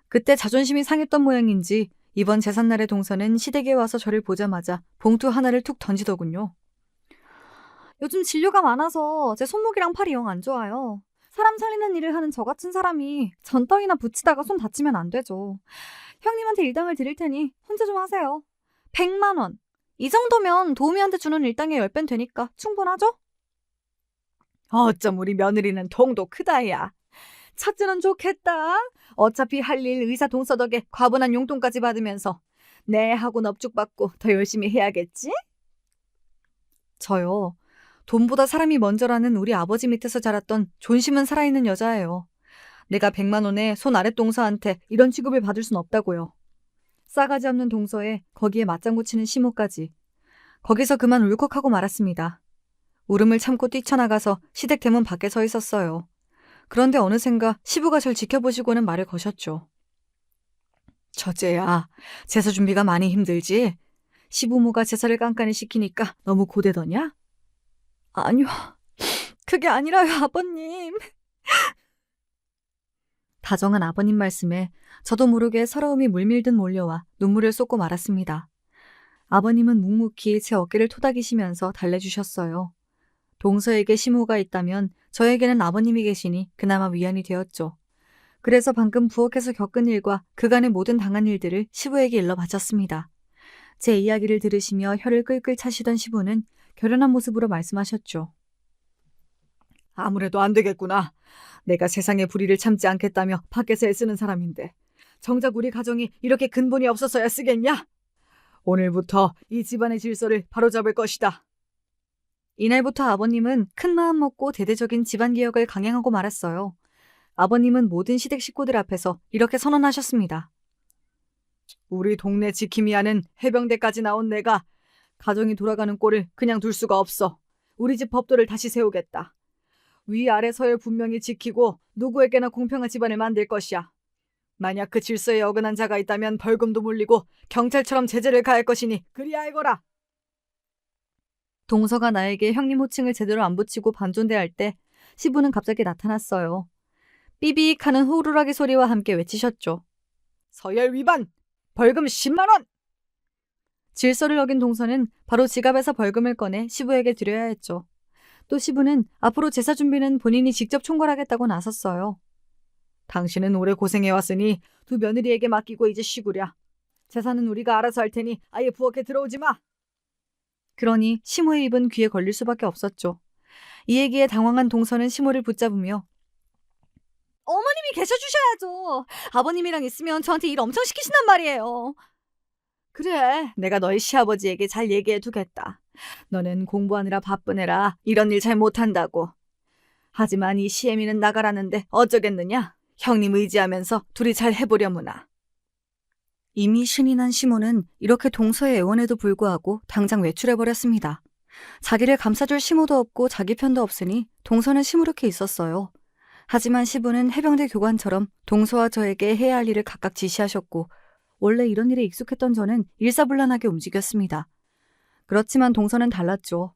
그때 자존심이 상했던 모양인지 이번 제삿날의 동서는 시댁에 와서 저를 보자마자 봉투 하나를 툭 던지더군요. 요즘 진료가 많아서 제 손목이랑 팔이 영 안 좋아요. 사람 살리는 일을 하는 저 같은 사람이 전떡이나 붙이다가 손 다치면 안 되죠. 형님한테 일당을 드릴 테니 혼자 좀 하세요. 100만 원. 이 정도면 도우미한테 주는 일당의 10배는 되니까 충분하죠? 어쩜 우리 며느리는 통도 크다야. 첫째는 좋겠다. 어차피 할 일 의사 동서 덕에 과분한 용돈까지 받으면서 내 하고 넙죽받고 더 열심히 해야겠지? 저요. 돈보다 사람이 먼저라는 우리 아버지 밑에서 자랐던 존심은 살아있는 여자예요. 내가 100만 원에 손 아랫 동서한테 이런 취급을 받을 순 없다고요. 싸가지 없는 동서에 거기에 맞장구 치는 시모까지. 거기서 그만 울컥하고 말았습니다. 울음을 참고 뛰쳐나가서 시댁 대문 밖에 서 있었어요. 그런데 어느샌가 시부가 절 지켜보시고는 말을 거셨죠. 첫째야, 제사 준비가 많이 힘들지? 시부모가 제사를 깐깐히 시키니까 너무 고되더냐? 아니요, 그게 아니라요, 아버님. 다정한 아버님 말씀에 저도 모르게 서러움이 물밀듯 몰려와 눈물을 쏟고 말았습니다. 아버님은 묵묵히 제 어깨를 토닥이시면서 달래주셨어요. 동서에게 시모가 있다면 저에게는 아버님이 계시니 그나마 위안이 되었죠. 그래서 방금 부엌에서 겪은 일과 그간의 모든 당한 일들을 시부에게 일러 바쳤습니다. 제 이야기를 들으시며 혀를 끌끌 차시던 시부는 결연한 모습으로 말씀하셨죠. 아무래도 안 되겠구나. 내가 세상의 불의를 참지 않겠다며 밖에서 애쓰는 사람인데 정작 우리 가정이 이렇게 근본이 없어서야 쓰겠냐? 오늘부터 이 집안의 질서를 바로잡을 것이다. 이날부터 아버님은 큰 마음 먹고 대대적인 집안개혁을 강행하고 말았어요. 아버님은 모든 시댁 식구들 앞에서 이렇게 선언하셨습니다. 우리 동네 지킴이 하는 해병대까지 나온 내가 가정이 돌아가는 꼴을 그냥 둘 수가 없어. 우리 집 법도를 다시 세우겠다. 위아래 서열 분명히 지키고 누구에게나 공평한 집안을 만들 것이야. 만약 그 질서에 어긋난 자가 있다면 벌금도 물리고 경찰처럼 제재를 가할 것이니 그리 알거라. 동서가 나에게 형님 호칭을 제대로 안 붙이고 반존대할 때 시부는 갑자기 나타났어요. 삐빅 하는 호루라기 소리와 함께 외치셨죠. 서열 위반! 벌금 10만 원! 질서를 어긴 동서는 바로 지갑에서 벌금을 꺼내 시부에게 드려야 했죠. 또 시부는 앞으로 제사 준비는 본인이 직접 총괄하겠다고 나섰어요. 당신은 오래 고생해왔으니 두 며느리에게 맡기고 이제 쉬구랴. 제사는 우리가 알아서 할 테니 아예 부엌에 들어오지 마. 그러니 시모의 입은 귀에 걸릴 수밖에 없었죠. 이 얘기에 당황한 동서는 시모를 붙잡으며 어머님이 계셔주셔야죠. 아버님이랑 있으면 저한테 일 엄청 시키신단 말이에요. 그래, 내가 너희 시아버지에게 잘 얘기해두겠다. 너는 공부하느라 바쁜 애라 이런 일 잘 못한다고. 하지만 이 시애미는 나가라는데 어쩌겠느냐. 형님 의지하면서 둘이 잘 해보려무나. 이미 신이 난 시모는 이렇게 동서의 애원에도 불구하고 당장 외출해버렸습니다. 자기를 감싸줄 시모도 없고 자기 편도 없으니 동서는 시무룩해 있었어요. 하지만 시부는 해병대 교관처럼 동서와 저에게 해야 할 일을 각각 지시하셨고 원래 이런 일에 익숙했던 저는 일사불란하게 움직였습니다. 그렇지만 동서는 달랐죠.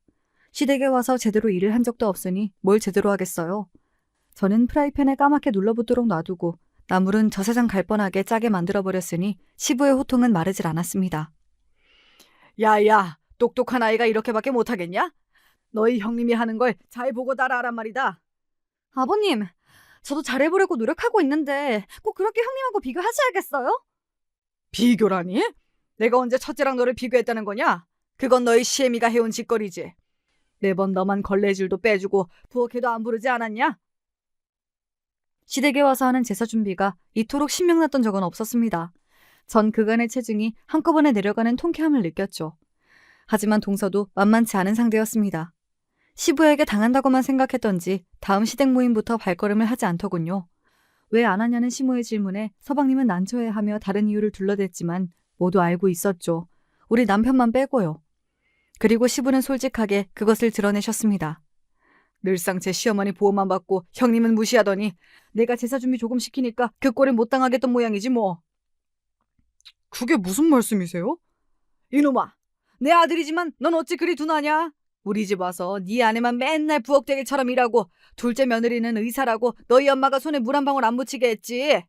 시댁에 와서 제대로 일을 한 적도 없으니 뭘 제대로 하겠어요. 저는 프라이팬에 까맣게 눌러붙도록 놔두고 나물은 저 세상 갈 뻔하게 짜게 만들어버렸으니 시부의 호통은 마르질 않았습니다. 야야, 똑똑한 아이가 이렇게밖에 못하겠냐? 너희 형님이 하는 걸 잘 보고 따라하란 말이다. 아버님, 저도 잘해보려고 노력하고 있는데 꼭 그렇게 형님하고 비교하셔야겠어요? 비교라니? 내가 언제 첫째랑 너를 비교했다는 거냐? 그건 너희 시애미가 해온 짓거리지. 매번 너만 걸레질도 빼주고 부엌에도 안 부르지 않았냐? 시댁에 와서 하는 제사 준비가 이토록 신명났던 적은 없었습니다. 전 그간의 체중이 한꺼번에 내려가는 통쾌함을 느꼈죠. 하지만 동서도 만만치 않은 상대였습니다. 시부에게 당한다고만 생각했던지 다음 시댁 모임부터 발걸음을 하지 않더군요. 왜 안 하냐는 시모의 질문에 서방님은 난처해하며 다른 이유를 둘러댔지만 모두 알고 있었죠. 우리 남편만 빼고요. 그리고 시부는 솔직하게 그것을 드러내셨습니다. 늘상 제 시어머니 보호만 받고 형님은 무시하더니 내가 제사 준비 조금 시키니까 그 꼴을 못 당하겠던 모양이지 뭐. 그게 무슨 말씀이세요? 이놈아, 내 아들이지만 넌 어찌 그리 둔하냐? 우리 집 와서 네 아내만 맨날 부엌대기처럼 일하고 둘째 며느리는 의사라고 너희 엄마가 손에 물 한 방울 안 묻히게 했지.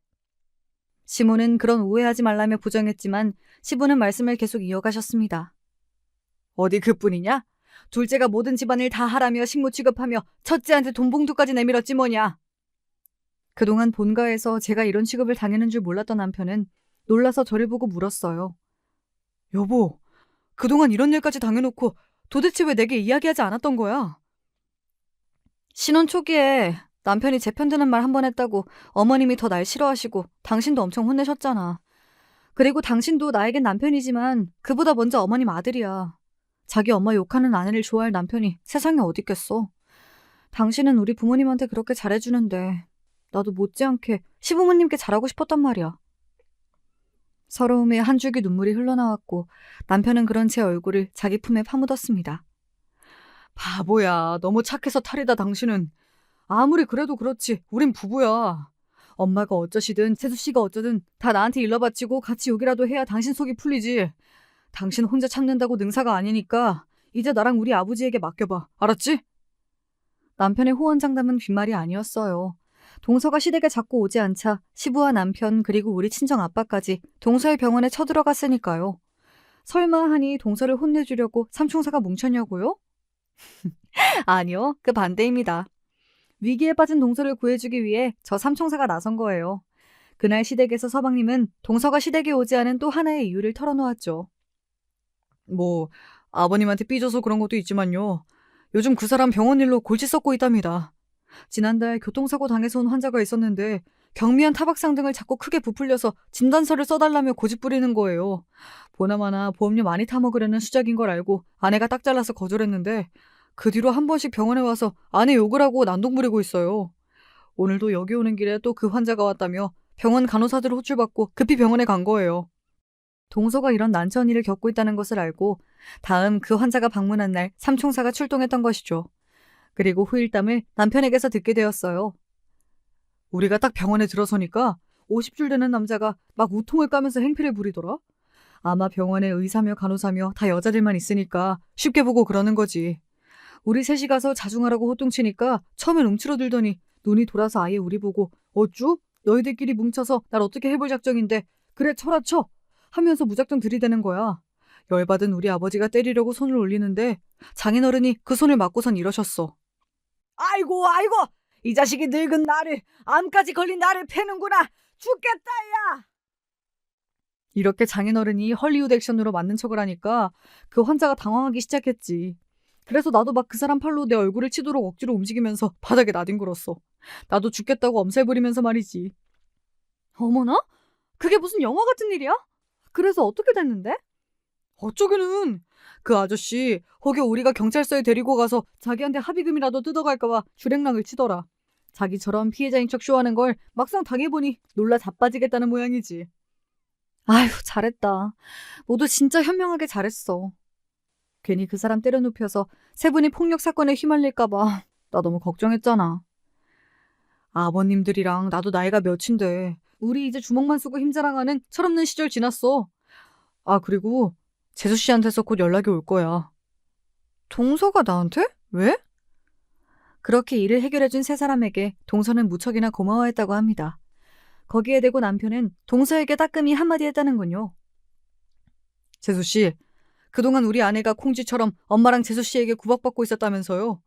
시모는 그런 오해하지 말라며 부정했지만 시부는 말씀을 계속 이어가셨습니다. 어디 그뿐이냐? 둘째가 모든 집안일 다 하라며 식모 취급하며 첫째한테 돈 봉투까지 내밀었지 뭐냐. 그동안 본가에서 제가 이런 취급을 당하는 줄 몰랐던 남편은 놀라서 저를 보고 물었어요. 여보, 그동안 이런 일까지 당해놓고 도대체 왜 내게 이야기하지 않았던 거야? 신혼 초기에 남편이 제 편드는 말 한 번 했다고 어머님이 더 날 싫어하시고 당신도 엄청 혼내셨잖아. 그리고 당신도 나에겐 남편이지만 그보다 먼저 어머님 아들이야. 자기 엄마 욕하는 아내를 좋아할 남편이 세상에 어딨겠어. 당신은 우리 부모님한테 그렇게 잘해주는데 나도 못지않게 시부모님께 잘하고 싶었단 말이야. 서러움에 한 줄기 눈물이 흘러나왔고 남편은 그런 제 얼굴을 자기 품에 파묻었습니다. 바보야, 너무 착해서 탈이다 당신은. 아무리 그래도 그렇지 우린 부부야. 엄마가 어쩌시든 세수씨가 어쩌든 다 나한테 일러바치고 같이 욕이라도 해야 당신 속이 풀리지. 당신 혼자 참는다고 능사가 아니니까 이제 나랑 우리 아버지에게 맡겨봐. 알았지? 남편의 호언장담은 빈말이 아니었어요. 동서가 시댁에 자꾸 오지 않자 시부와 남편 그리고 우리 친정 아빠까지 동서의 병원에 쳐들어갔으니까요. 설마 하니 동서를 혼내주려고 삼총사가 뭉쳤냐고요? 아니요, 그 반대입니다. 위기에 빠진 동서를 구해주기 위해 저 삼총사가 나선 거예요. 그날 시댁에서 서방님은 동서가 시댁에 오지 않은 또 하나의 이유를 털어놓았죠. 뭐 아버님한테 삐져서 그런 것도 있지만요. 요즘 그 사람 병원 일로 골치 썩고 있답니다. 지난달 교통사고 당해서 온 환자가 있었는데 경미한 타박상 등을 자꾸 크게 부풀려서 진단서를 써달라며 고집 부리는 거예요. 보나마나 보험료 많이 타먹으려는 수작인 걸 알고 아내가 딱 잘라서 거절했는데 그 뒤로 한 번씩 병원에 와서 아내 욕을 하고 난동 부리고 있어요. 오늘도 여기 오는 길에 또 그 환자가 왔다며 병원 간호사들 호출받고 급히 병원에 간 거예요. 동서가 이런 난처한 일을 겪고 있다는 것을 알고 다음 그 환자가 방문한 날 삼총사가 출동했던 것이죠. 그리고 후일담을 남편에게서 듣게 되었어요. 우리가 딱 병원에 들어서니까 50줄 되는 남자가 막 우통을 까면서 행패를 부리더라. 아마 병원에 의사며 간호사며 다 여자들만 있으니까 쉽게 보고 그러는 거지. 우리 셋이 가서 자중하라고 호통치니까 처음엔 움츠러들더니 눈이 돌아서 아예 우리 보고 어쭈? 너희들끼리 뭉쳐서 날 어떻게 해볼 작정인데 그래 쳐라 쳐! 하면서 무작정 들이대는 거야. 열받은 우리 아버지가 때리려고 손을 올리는데 장인어른이 그 손을 맞고선 이러셨어. 아이고 아이고! 이 자식이 늙은 나를, 암까지 걸린 나를 패는구나. 죽겠다 야. 이렇게 장인어른이 헐리우드 액션으로 맞는 척을 하니까 그 환자가 당황하기 시작했지. 그래서 나도 막 그 사람 팔로 내 얼굴을 치도록 억지로 움직이면서 바닥에 나뒹굴었어. 나도 죽겠다고 엄살 부리면서 말이지. 어머나? 그게 무슨 영화 같은 일이야? 그래서 어떻게 됐는데? 어쩌기는 그 아저씨 혹여 우리가 경찰서에 데리고 가서 자기한테 합의금이라도 뜯어갈까봐 주랭랑을 치더라. 자기처럼 피해자인 척 쇼하는 걸 막상 당해보니 놀라 자빠지겠다는 모양이지. 아휴, 잘했다. 모두 진짜 현명하게 잘했어. 괜히 그 사람 때려눕혀서 세 분이 폭력 사건에 휘말릴까봐 나 너무 걱정했잖아. 아버님들이랑 나도 나이가 몇인데 우리 이제 주먹만 쓰고 힘자랑하는 철없는 시절 지났어. 아, 그리고 재수 씨한테서 곧 연락이 올 거야. 동서가 나한테? 왜? 그렇게 일을 해결해준 세 사람에게 동서는 무척이나 고마워했다고 합니다. 거기에 대고 남편은 동서에게 따끔히 한마디 했다는군요. 재수 씨, 그동안 우리 아내가 콩쥐처럼 엄마랑 재수 씨에게 구박받고 있었다면서요.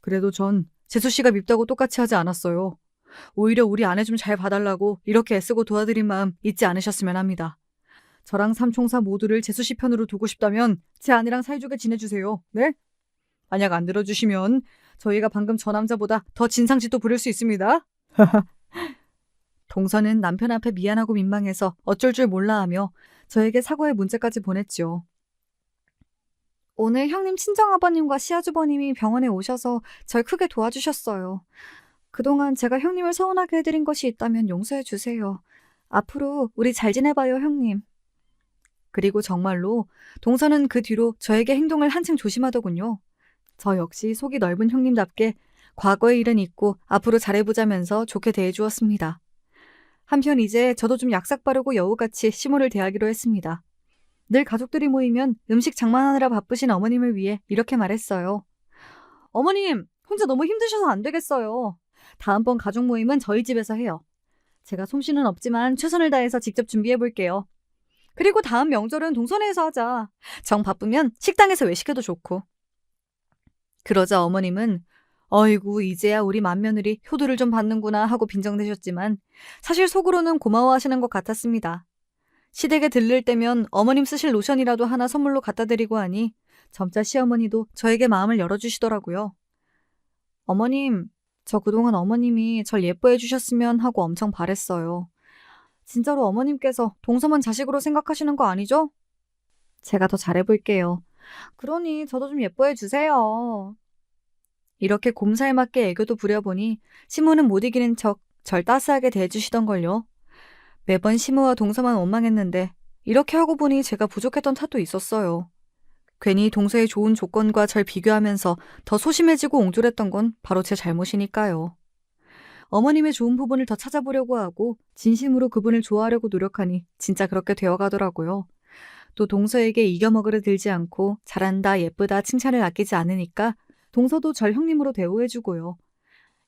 그래도 전 재수 씨가 밉다고 똑같이 하지 않았어요. 오히려 우리 아내 좀 잘 봐달라고 이렇게 애쓰고 도와드린 마음 잊지 않으셨으면 합니다. 저랑 삼총사 모두를 재수 씨 편으로 두고 싶다면 제 아내랑 사이좋게 지내주세요. 네? 만약 안 들어주시면 저희가 방금 저 남자보다 더 진상짓도 부릴 수 있습니다. 동서는 남편 앞에 미안하고 민망해서 어쩔 줄 몰라 하며 저에게 사과의 문자까지 보냈죠. 오늘 형님 친정아버님과 시아주버님이 병원에 오셔서 절 크게 도와주셨어요. 그동안 제가 형님을 서운하게 해드린 것이 있다면 용서해 주세요. 앞으로 우리 잘 지내봐요, 형님. 그리고 정말로 동서는 그 뒤로 저에게 행동을 한층 조심하더군요. 저 역시 속이 넓은 형님답게 과거의 일은 잊고 앞으로 잘해보자면서 좋게 대해주었습니다. 한편 이제 저도 좀 약삭 빠르고 여우같이 시모를 대하기로 했습니다. 늘 가족들이 모이면 음식 장만하느라 바쁘신 어머님을 위해 이렇게 말했어요. 어머님, 혼자 너무 힘드셔서 안 되겠어요. 다음번 가족 모임은 저희 집에서 해요. 제가 솜씨는 없지만 최선을 다해서 직접 준비해볼게요. 그리고 다음 명절은 동선회에서 하자. 정 바쁘면 식당에서 외식해도 좋고. 그러자 어머님은 어이구 이제야 우리 맏며느리 효도를 좀 받는구나 하고 빈정대셨지만 사실 속으로는 고마워하시는 것 같았습니다. 시댁에 들를 때면 어머님 쓰실 로션이라도 하나 선물로 갖다 드리고 하니 점자 시어머니도 저에게 마음을 열어주시더라고요. 어머님, 저 그동안 어머님이 절 예뻐해 주셨으면 하고 엄청 바랬어요. 진짜로 어머님께서 동서만 자식으로 생각하시는 거 아니죠? 제가 더 잘해볼게요. 그러니 저도 좀 예뻐해 주세요. 이렇게 곰살맞게 애교도 부려보니 시모는 못 이기는 척 절 따스하게 대해주시던걸요. 매번 시모와 동서만 원망했는데 이렇게 하고 보니 제가 부족했던 탓도 있었어요. 괜히 동서의 좋은 조건과 절 비교하면서 더 소심해지고 옹졸했던 건 바로 제 잘못이니까요. 어머님의 좋은 부분을 더 찾아보려고 하고 진심으로 그분을 좋아하려고 노력하니 진짜 그렇게 되어가더라고요. 또 동서에게 이겨먹으려 들지 않고 잘한다, 예쁘다 칭찬을 아끼지 않으니까 동서도 절 형님으로 대우해주고요.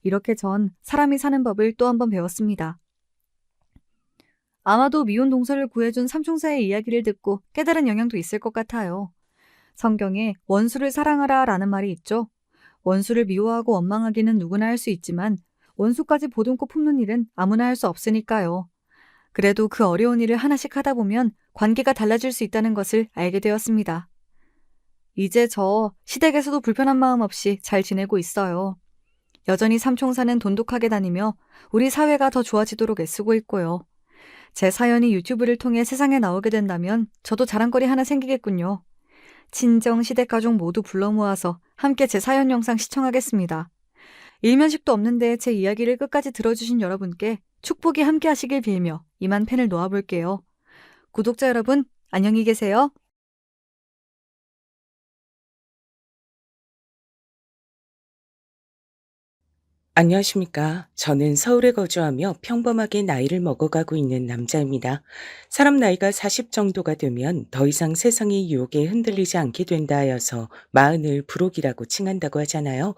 이렇게 전 사람이 사는 법을 또 한 번 배웠습니다. 아마도 미운 동서를 구해준 삼총사의 이야기를 듣고 깨달은 영향도 있을 것 같아요. 성경에 원수를 사랑하라 라는 말이 있죠. 원수를 미워하고 원망하기는 누구나 할 수 있지만 원수까지 보듬고 품는 일은 아무나 할 수 없으니까요. 그래도 그 어려운 일을 하나씩 하다 보면 관계가 달라질 수 있다는 것을 알게 되었습니다. 이제 저 시댁에서도 불편한 마음 없이 잘 지내고 있어요. 여전히 삼총사는 돈독하게 다니며 우리 사회가 더 좋아지도록 애쓰고 있고요. 제 사연이 유튜브를 통해 세상에 나오게 된다면 저도 자랑거리 하나 생기겠군요. 친정, 시댁 가족 모두 불러 모아서 함께 제 사연 영상 시청하겠습니다. 일면식도 없는데 제 이야기를 끝까지 들어주신 여러분께 축복이 함께 하시길 빌며 이만 펜을 놓아볼게요. 구독자 여러분, 안녕히 계세요. 안녕하십니까. 저는 서울에 거주하며 평범하게 나이를 먹어가고 있는 남자입니다. 사람 나이가 40 정도가 되면 더 이상 세상의 유혹에 흔들리지 않게 된다 하여서 마흔을 불혹이라고 칭한다고 하잖아요.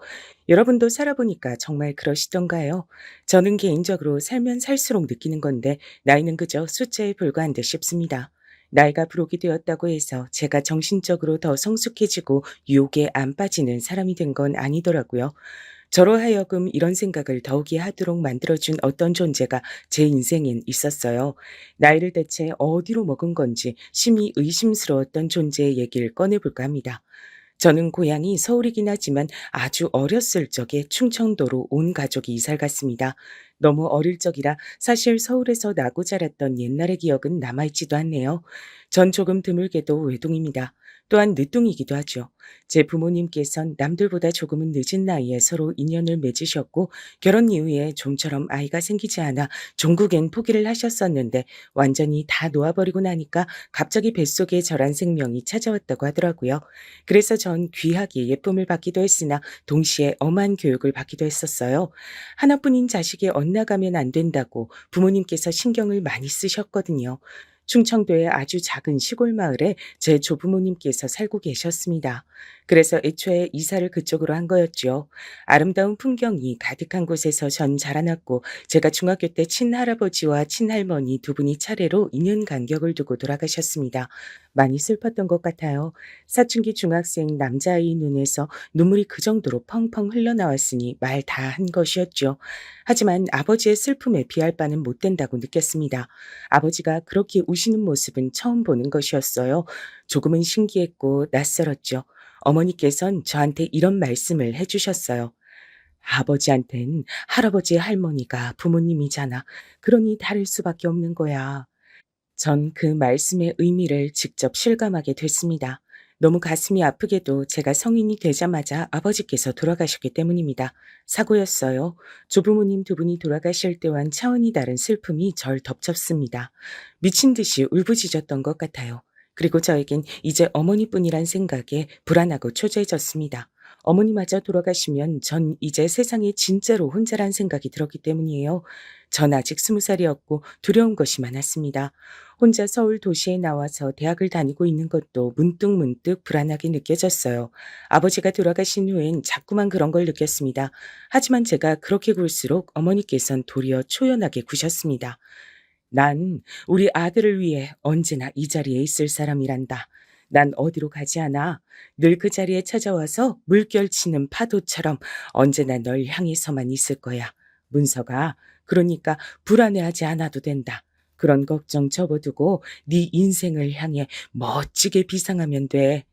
여러분도 살아보니까 정말 그러시던가요? 저는 개인적으로 살면 살수록 느끼는 건데 나이는 그저 숫자에 불과한 듯 싶습니다. 나이가 불혹이 되었다고 해서 제가 정신적으로 더 성숙해지고 유혹에 안 빠지는 사람이 된 건 아니더라고요. 저로 하여금 이런 생각을 더욱이 하도록 만들어준 어떤 존재가 제 인생엔 있었어요. 나이를 대체 어디로 먹은 건지 심히 의심스러웠던 존재의 얘기를 꺼내볼까 합니다. 저는 고향이 서울이긴 하지만 아주 어렸을 적에 충청도로 온 가족이 이사를 갔습니다. 너무 어릴 적이라 사실 서울에서 나고 자랐던 옛날의 기억은 남아있지도 않네요. 전 조금 드물게도 외동입니다. 또한 늦둥이기도 하죠. 제 부모님께선 남들보다 조금은 늦은 나이에 서로 인연을 맺으셨고 결혼 이후에 좀처럼 아이가 생기지 않아 종국엔 포기를 하셨었는데 완전히 다 놓아버리고 나니까 갑자기 뱃속에 저란 생명이 찾아왔다고 하더라고요. 그래서 전 귀하게 예쁨을 받기도 했으나 동시에 엄한 교육을 받기도 했었어요. 하나뿐인 자식의 나가면 안 된다고 부모님께서 신경을 많이 쓰셨거든요. 충청도의 아주 작은 시골 마을에 제 조부모님께서 살고 계셨습니다. 그래서 애초에 이사를 그쪽으로 한 거였죠. 아름다운 풍경이 가득한 곳에서 전 자라났고 제가 중학교 때 친할아버지와 친할머니 두 분이 차례로 2년 간격을 두고 돌아가셨습니다. 많이 슬펐던 것 같아요. 사춘기 중학생 남자아이 눈에서 눈물이 그 정도로 펑펑 흘러나왔으니 말 다 한 것이었죠. 하지만 아버지의 슬픔에 비할 바는 못 된다고 느꼈습니다. 아버지가 그렇게 우시는 모습은 처음 보는 것이었어요. 조금은 신기했고 낯설었죠. 어머니께선 저한테 이런 말씀을 해주셨어요. 아버지한텐 할아버지의 할머니가 부모님이잖아. 그러니 다를 수밖에 없는 거야. 전 그 말씀의 의미를 직접 실감하게 됐습니다. 너무 가슴이 아프게도 제가 성인이 되자마자 아버지께서 돌아가셨기 때문입니다. 사고였어요. 조부모님 두 분이 돌아가실 때와는 차원이 다른 슬픔이 절 덮쳤습니다. 미친 듯이 울부짖었던 것 같아요. 그리고 저에겐 이제 어머니뿐이란 생각에 불안하고 초조해졌습니다. 어머니마저 돌아가시면 전 이제 세상에 진짜로 혼자란 생각이 들었기 때문이에요. 전 아직 20살이었고 두려운 것이 많았습니다. 혼자 서울 도시에 나와서 대학을 다니고 있는 것도 문득문득 불안하게 느껴졌어요. 아버지가 돌아가신 후엔 자꾸만 그런 걸 느꼈습니다. 하지만 제가 그렇게 굴수록 어머니께선 도리어 초연하게 구셨습니다. 난 우리 아들을 위해 언제나 이 자리에 있을 사람이란다. 난 어디로 가지 않아. 늘 그 자리에 찾아와서 물결치는 파도처럼 언제나 널 향해서만 있을 거야. 문서가, 그러니까 불안해하지 않아도 된다. 그런 걱정 접어두고 네 인생을 향해 멋지게 비상하면 돼.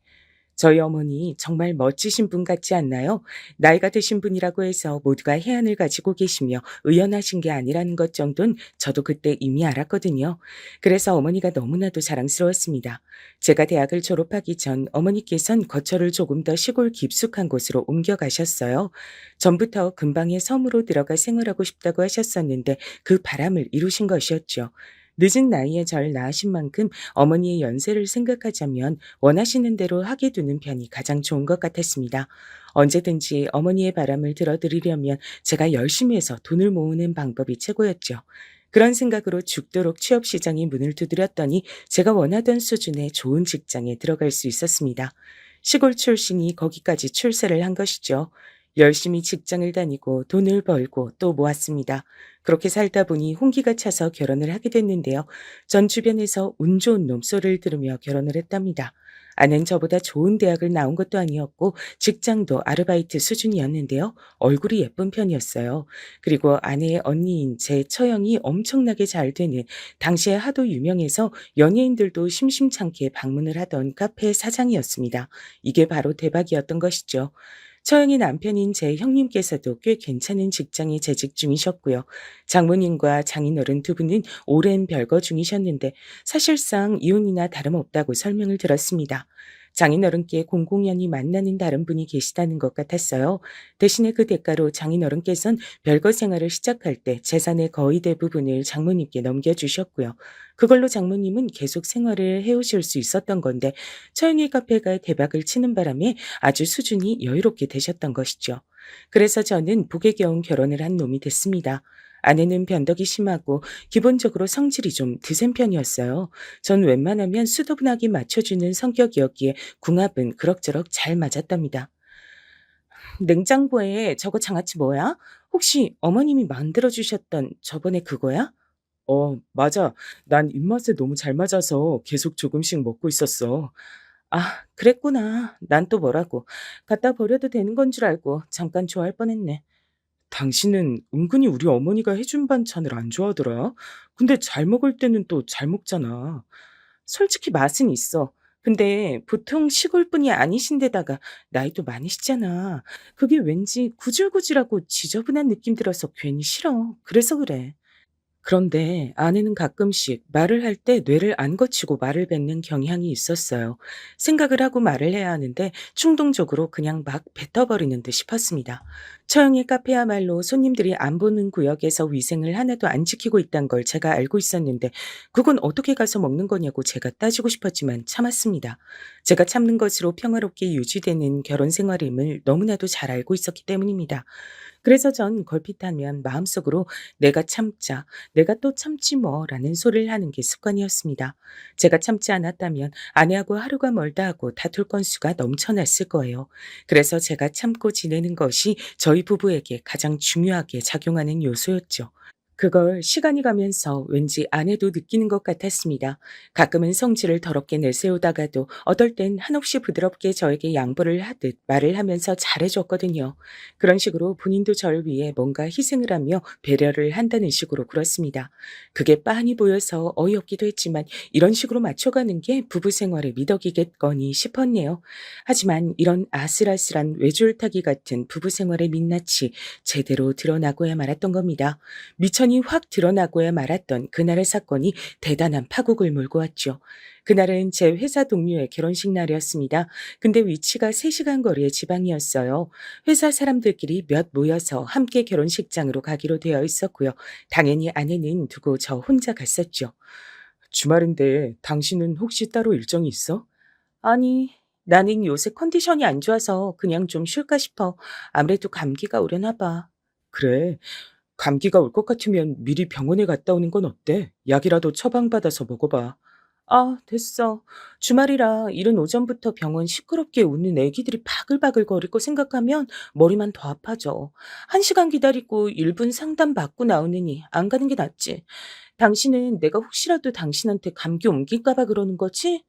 저희 어머니 정말 멋지신 분 같지 않나요? 나이가 드신 분이라고 해서 모두가 해안을 가지고 계시며 의연하신 게 아니라는 것 정도는 저도 그때 이미 알았거든요. 그래서 어머니가 너무나도 자랑스러웠습니다. 제가 대학을 졸업하기 전 어머니께선 거처를 조금 더 시골 깊숙한 곳으로 옮겨가셨어요. 전부터 근방의 섬으로 들어가 생활하고 싶다고 하셨었는데 그 바람을 이루신 것이었죠. 늦은 나이에 절 낳으신 만큼 어머니의 연세를 생각하자면 원하시는 대로 하게 두는 편이 가장 좋은 것 같았습니다. 언제든지 어머니의 바람을 들어드리려면 제가 열심히 해서 돈을 모으는 방법이 최고였죠. 그런 생각으로 죽도록 취업시장에 문을 두드렸더니 제가 원하던 수준의 좋은 직장에 들어갈 수 있었습니다. 시골 출신이 거기까지 출세를 한 것이죠. 열심히 직장을 다니고 돈을 벌고 또 모았습니다. 그렇게 살다 보니 홍기가 차서 결혼을 하게 됐는데요. 전 주변에서 운 좋은 놈 소리를 들으며 결혼을 했답니다. 아는 저보다 좋은 대학을 나온 것도 아니었고 직장도 아르바이트 수준이었는데요. 얼굴이 예쁜 편이었어요. 그리고 아내의 언니인 제 처형이 엄청나게 잘 되는 당시에 하도 유명해서 연예인들도 심심찮게 방문을 하던 카페 사장이었습니다. 이게 바로 대박이었던 것이죠. 처형의 남편인 제 형님께서도 꽤 괜찮은 직장에 재직 중이셨고요. 장모님과 장인어른 두 분은 오랜 별거 중이셨는데 사실상 이혼이나 다름없다고 설명을 들었습니다. 장인어른께 공공연히 만나는 다른 분이 계시다는 것 같았어요. 대신에 그 대가로 장인어른께선 별거 생활을 시작할 때 재산의 거의 대부분을 장모님께 넘겨주셨고요. 그걸로 장모님은 계속 생활을 해오실 수 있었던 건데 처형의 카페가 대박을 치는 바람에 아주 수준이 여유롭게 되셨던 것이죠. 그래서 저는 복에 겨운 결혼을 한 놈이 됐습니다. 아내는 변덕이 심하고 기본적으로 성질이 좀 드센 편이었어요. 전 웬만하면 수도분하게 맞춰주는 성격이었기에 궁합은 그럭저럭 잘 맞았답니다. 냉장고에 저거 장아찌 뭐야? 혹시 어머님이 만들어주셨던 저번에 그거야? 맞아. 난 입맛에 너무 잘 맞아서 계속 조금씩 먹고 있었어. 아, 그랬구나. 난 또 뭐라고. 갖다 버려도 되는 건 줄 알고 잠깐 좋아할 뻔했네. 당신은 은근히 우리 어머니가 해준 반찬을 안 좋아하더라. 근데 잘 먹을 때는 또 잘 먹잖아. 솔직히 맛은 있어. 근데 보통 시골분이 아니신데다가 나이도 많으시잖아. 그게 왠지 구질구질하고 지저분한 느낌 들어서 괜히 싫어. 그래서 그래. 그런데 아내는 가끔씩 말을 할 때 뇌를 안 거치고 말을 뱉는 경향이 있었어요. 생각을 하고 말을 해야 하는데 충동적으로 그냥 막 뱉어버리는 듯 싶었습니다. 처형의 카페야말로 손님들이 안 보는 구역에서 위생을 하나도 안 지키고 있다는 걸 제가 알고 있었는데 그건 어떻게 가서 먹는 거냐고 제가 따지고 싶었지만 참았습니다. 제가 참는 것으로 평화롭게 유지되는 결혼 생활임을 너무나도 잘 알고 있었기 때문입니다. 그래서 전 걸핏하면 마음속으로 내가 참자, 내가 또 참지 뭐라는 소리를 하는 게 습관이었습니다. 제가 참지 않았다면 아내하고 하루가 멀다 하고 다툴 건수가 넘쳐났을 거예요. 그래서 제가 참고 지내는 것이 저희 부부에게 가장 중요하게 작용하는 요소였죠. 그걸 시간이 가면서 왠지 아내도 느끼는 것 같았습니다. 가끔은 성질을 더럽게 내세우다가도 어떨 땐 한없이 부드럽게 저에게 양보를 하듯 말을 하면서 잘해줬거든요. 그런 식으로 본인도 저를 위해 뭔가 희생을 하며 배려를 한다는 식으로 굴었습니다. 그게 빤히 보여서 어이없기도 했지만 이런 식으로 맞춰가는 게 부부 생활의 미덕이겠거니 싶었네요. 하지만 이런 아슬아슬한 외줄타기 같은 부부 생활의 민낯이 제대로 드러나고야 말았던 겁니다. 미천이 확 드러나고야 말았던 그날의 사건이 대단한 파국을 몰고 왔죠. 그날은 제 회사 동료의 결혼식 날이었습니다. 근데 위치가 3시간 거리의 지방이었어요. 회사 사람들끼리 몇 모여서 함께 결혼식장으로 가기로 되어 있었고요. 당연히 아내는 두고 저 혼자 갔었죠. 주말인데 당신은 혹시 따로 일정이 있어? 아니, 나는 요새 컨디션이 안 좋아서 그냥 좀 쉴까 싶어. 아무래도 감기가 오려나 봐. 그래. 감기가 올 것 같으면 미리 병원에 갔다 오는 건 어때? 약이라도 처방받아서 먹어봐. 아, 됐어. 주말이라 이른 오전부터 병원 시끄럽게 우는 애기들이 바글바글 거릴 거 생각하면 머리만 더 아파져. 1시간 기다리고 1분 상담 받고 나오느니 안 가는 게 낫지. 당신은 내가 혹시라도 당신한테 감기 옮길까 봐 그러는 거지?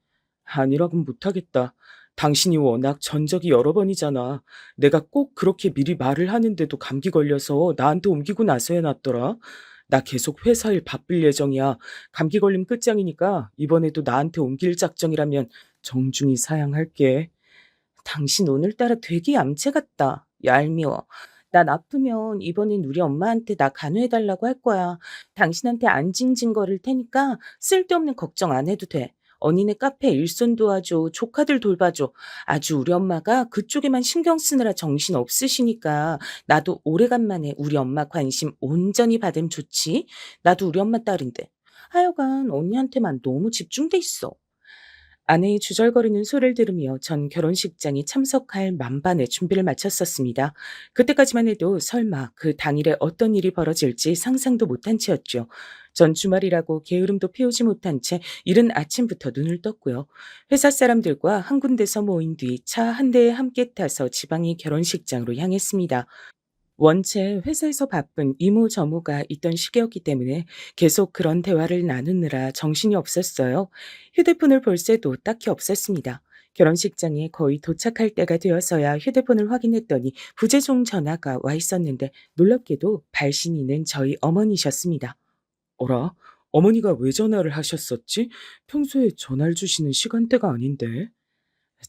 아니라고는 못하겠다. 당신이 워낙 전적이 여러 번이잖아. 내가 꼭 그렇게 미리 말을 하는데도 감기 걸려서 나한테 옮기고 나서야 낫더라. 나 계속 회사 일 바쁠 예정이야. 감기 걸림 끝장이니까 이번에도 나한테 옮길 작정이라면 정중히 사양할게. 당신 오늘따라 되게 얌체 같다. 얄미워. 난 아프면 이번엔 우리 엄마한테 나 간호해달라고 할 거야. 당신한테 안 징징거릴 테니까 쓸데없는 걱정 안 해도 돼. 언니네 카페 일손 도와줘. 조카들 돌봐줘. 아주 우리 엄마가 그쪽에만 신경 쓰느라 정신 없으시니까 나도 오래간만에 우리 엄마 관심 온전히 받으면 좋지. 나도 우리 엄마 딸인데. 하여간 언니한테만 너무 집중돼 있어. 아내의 주절거리는 소리를 들으며 전 결혼식장에 참석할 만반의 준비를 마쳤었습니다. 그때까지만 해도 설마 그 당일에 어떤 일이 벌어질지 상상도 못한 채였죠. 전 주말이라고 게으름도 피우지 못한 채 이른 아침부터 눈을 떴고요. 회사 사람들과 한 군데서 모인 뒤 차 한 대에 함께 타서 지방의 결혼식장으로 향했습니다. 원체 회사에서 바쁜 이모저모가 있던 시기였기 때문에 계속 그런 대화를 나누느라 정신이 없었어요. 휴대폰을 볼 새도 딱히 없었습니다. 결혼식장에 거의 도착할 때가 되어서야 휴대폰을 확인했더니 부재중 전화가 와 있었는데 놀랍게도 발신인은 저희 어머니셨습니다. 어라? 어머니가 왜 전화를 하셨었지? 평소에 전화를 주시는 시간대가 아닌데.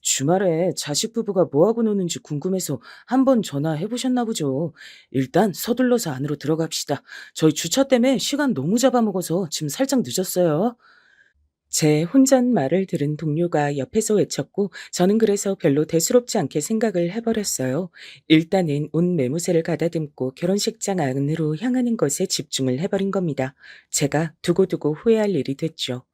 주말에 자식 부부가 뭐하고 노는지 궁금해서 한번 전화해 보셨나 보죠. 일단 서둘러서 안으로 들어갑시다. 저희 주차 때문에 시간 너무 잡아먹어서 지금 살짝 늦었어요. 제 혼잣말을 들은 동료가 옆에서 외쳤고 저는 그래서 별로 대수롭지 않게 생각을 해버렸어요. 일단은 온 매무새를 가다듬고 결혼식장 안으로 향하는 것에 집중을 해버린 겁니다. 제가 두고두고 후회할 일이 됐죠.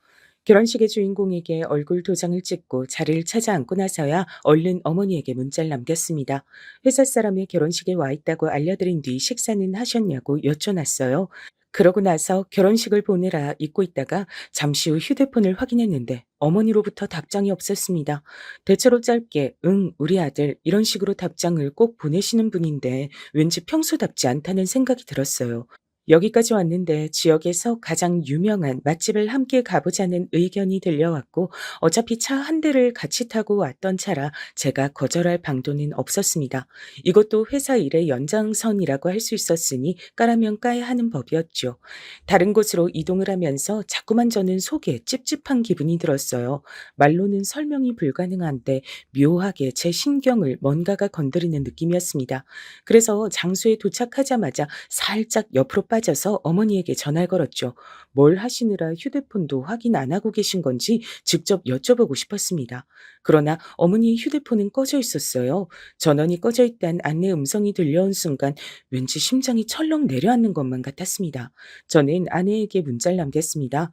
결혼식의 주인공에게 얼굴 도장을 찍고 자리를 찾아 앉고 나서야 얼른 어머니에게 문자를 남겼습니다. 회사 사람이 결혼식에 와 있다고 알려드린 뒤 식사는 하셨냐고 여쭤놨어요. 그러고 나서 결혼식을 보느라 잊고 있다가 잠시 후 휴대폰을 확인했는데 어머니로부터 답장이 없었습니다. 대체로 짧게 응, 우리 아들 이런 식으로 답장을 꼭 보내시는 분인데 왠지 평소답지 않다는 생각이 들었어요. 여기까지 왔는데 지역에서 가장 유명한 맛집을 함께 가보자는 의견이 들려왔고 어차피 차 한 대를 같이 타고 왔던 차라 제가 거절할 방도는 없었습니다. 이것도 회사 일의 연장선이라고 할 수 있었으니 까라면 까야 하는 법이었죠. 다른 곳으로 이동을 하면서 자꾸만 저는 속에 찝찝한 기분이 들었어요. 말로는 설명이 불가능한데 묘하게 제 신경을 뭔가가 건드리는 느낌이었습니다. 그래서 장소에 도착하자마자 살짝 옆으로 빠져서 어머니에게 전화를 걸었죠. 뭘 하시느라 휴대폰도 확인 안 하고 계신 건지 직접 여쭤보고 싶었습니다. 그러나 어머니의 휴대폰은 꺼져 있었어요. 전원이 꺼져 있다는 안내 음성이 들려온 순간 왠지 심장이 철렁 내려앉는 것만 같았습니다. 저는 아내에게 문자를 남겼습니다.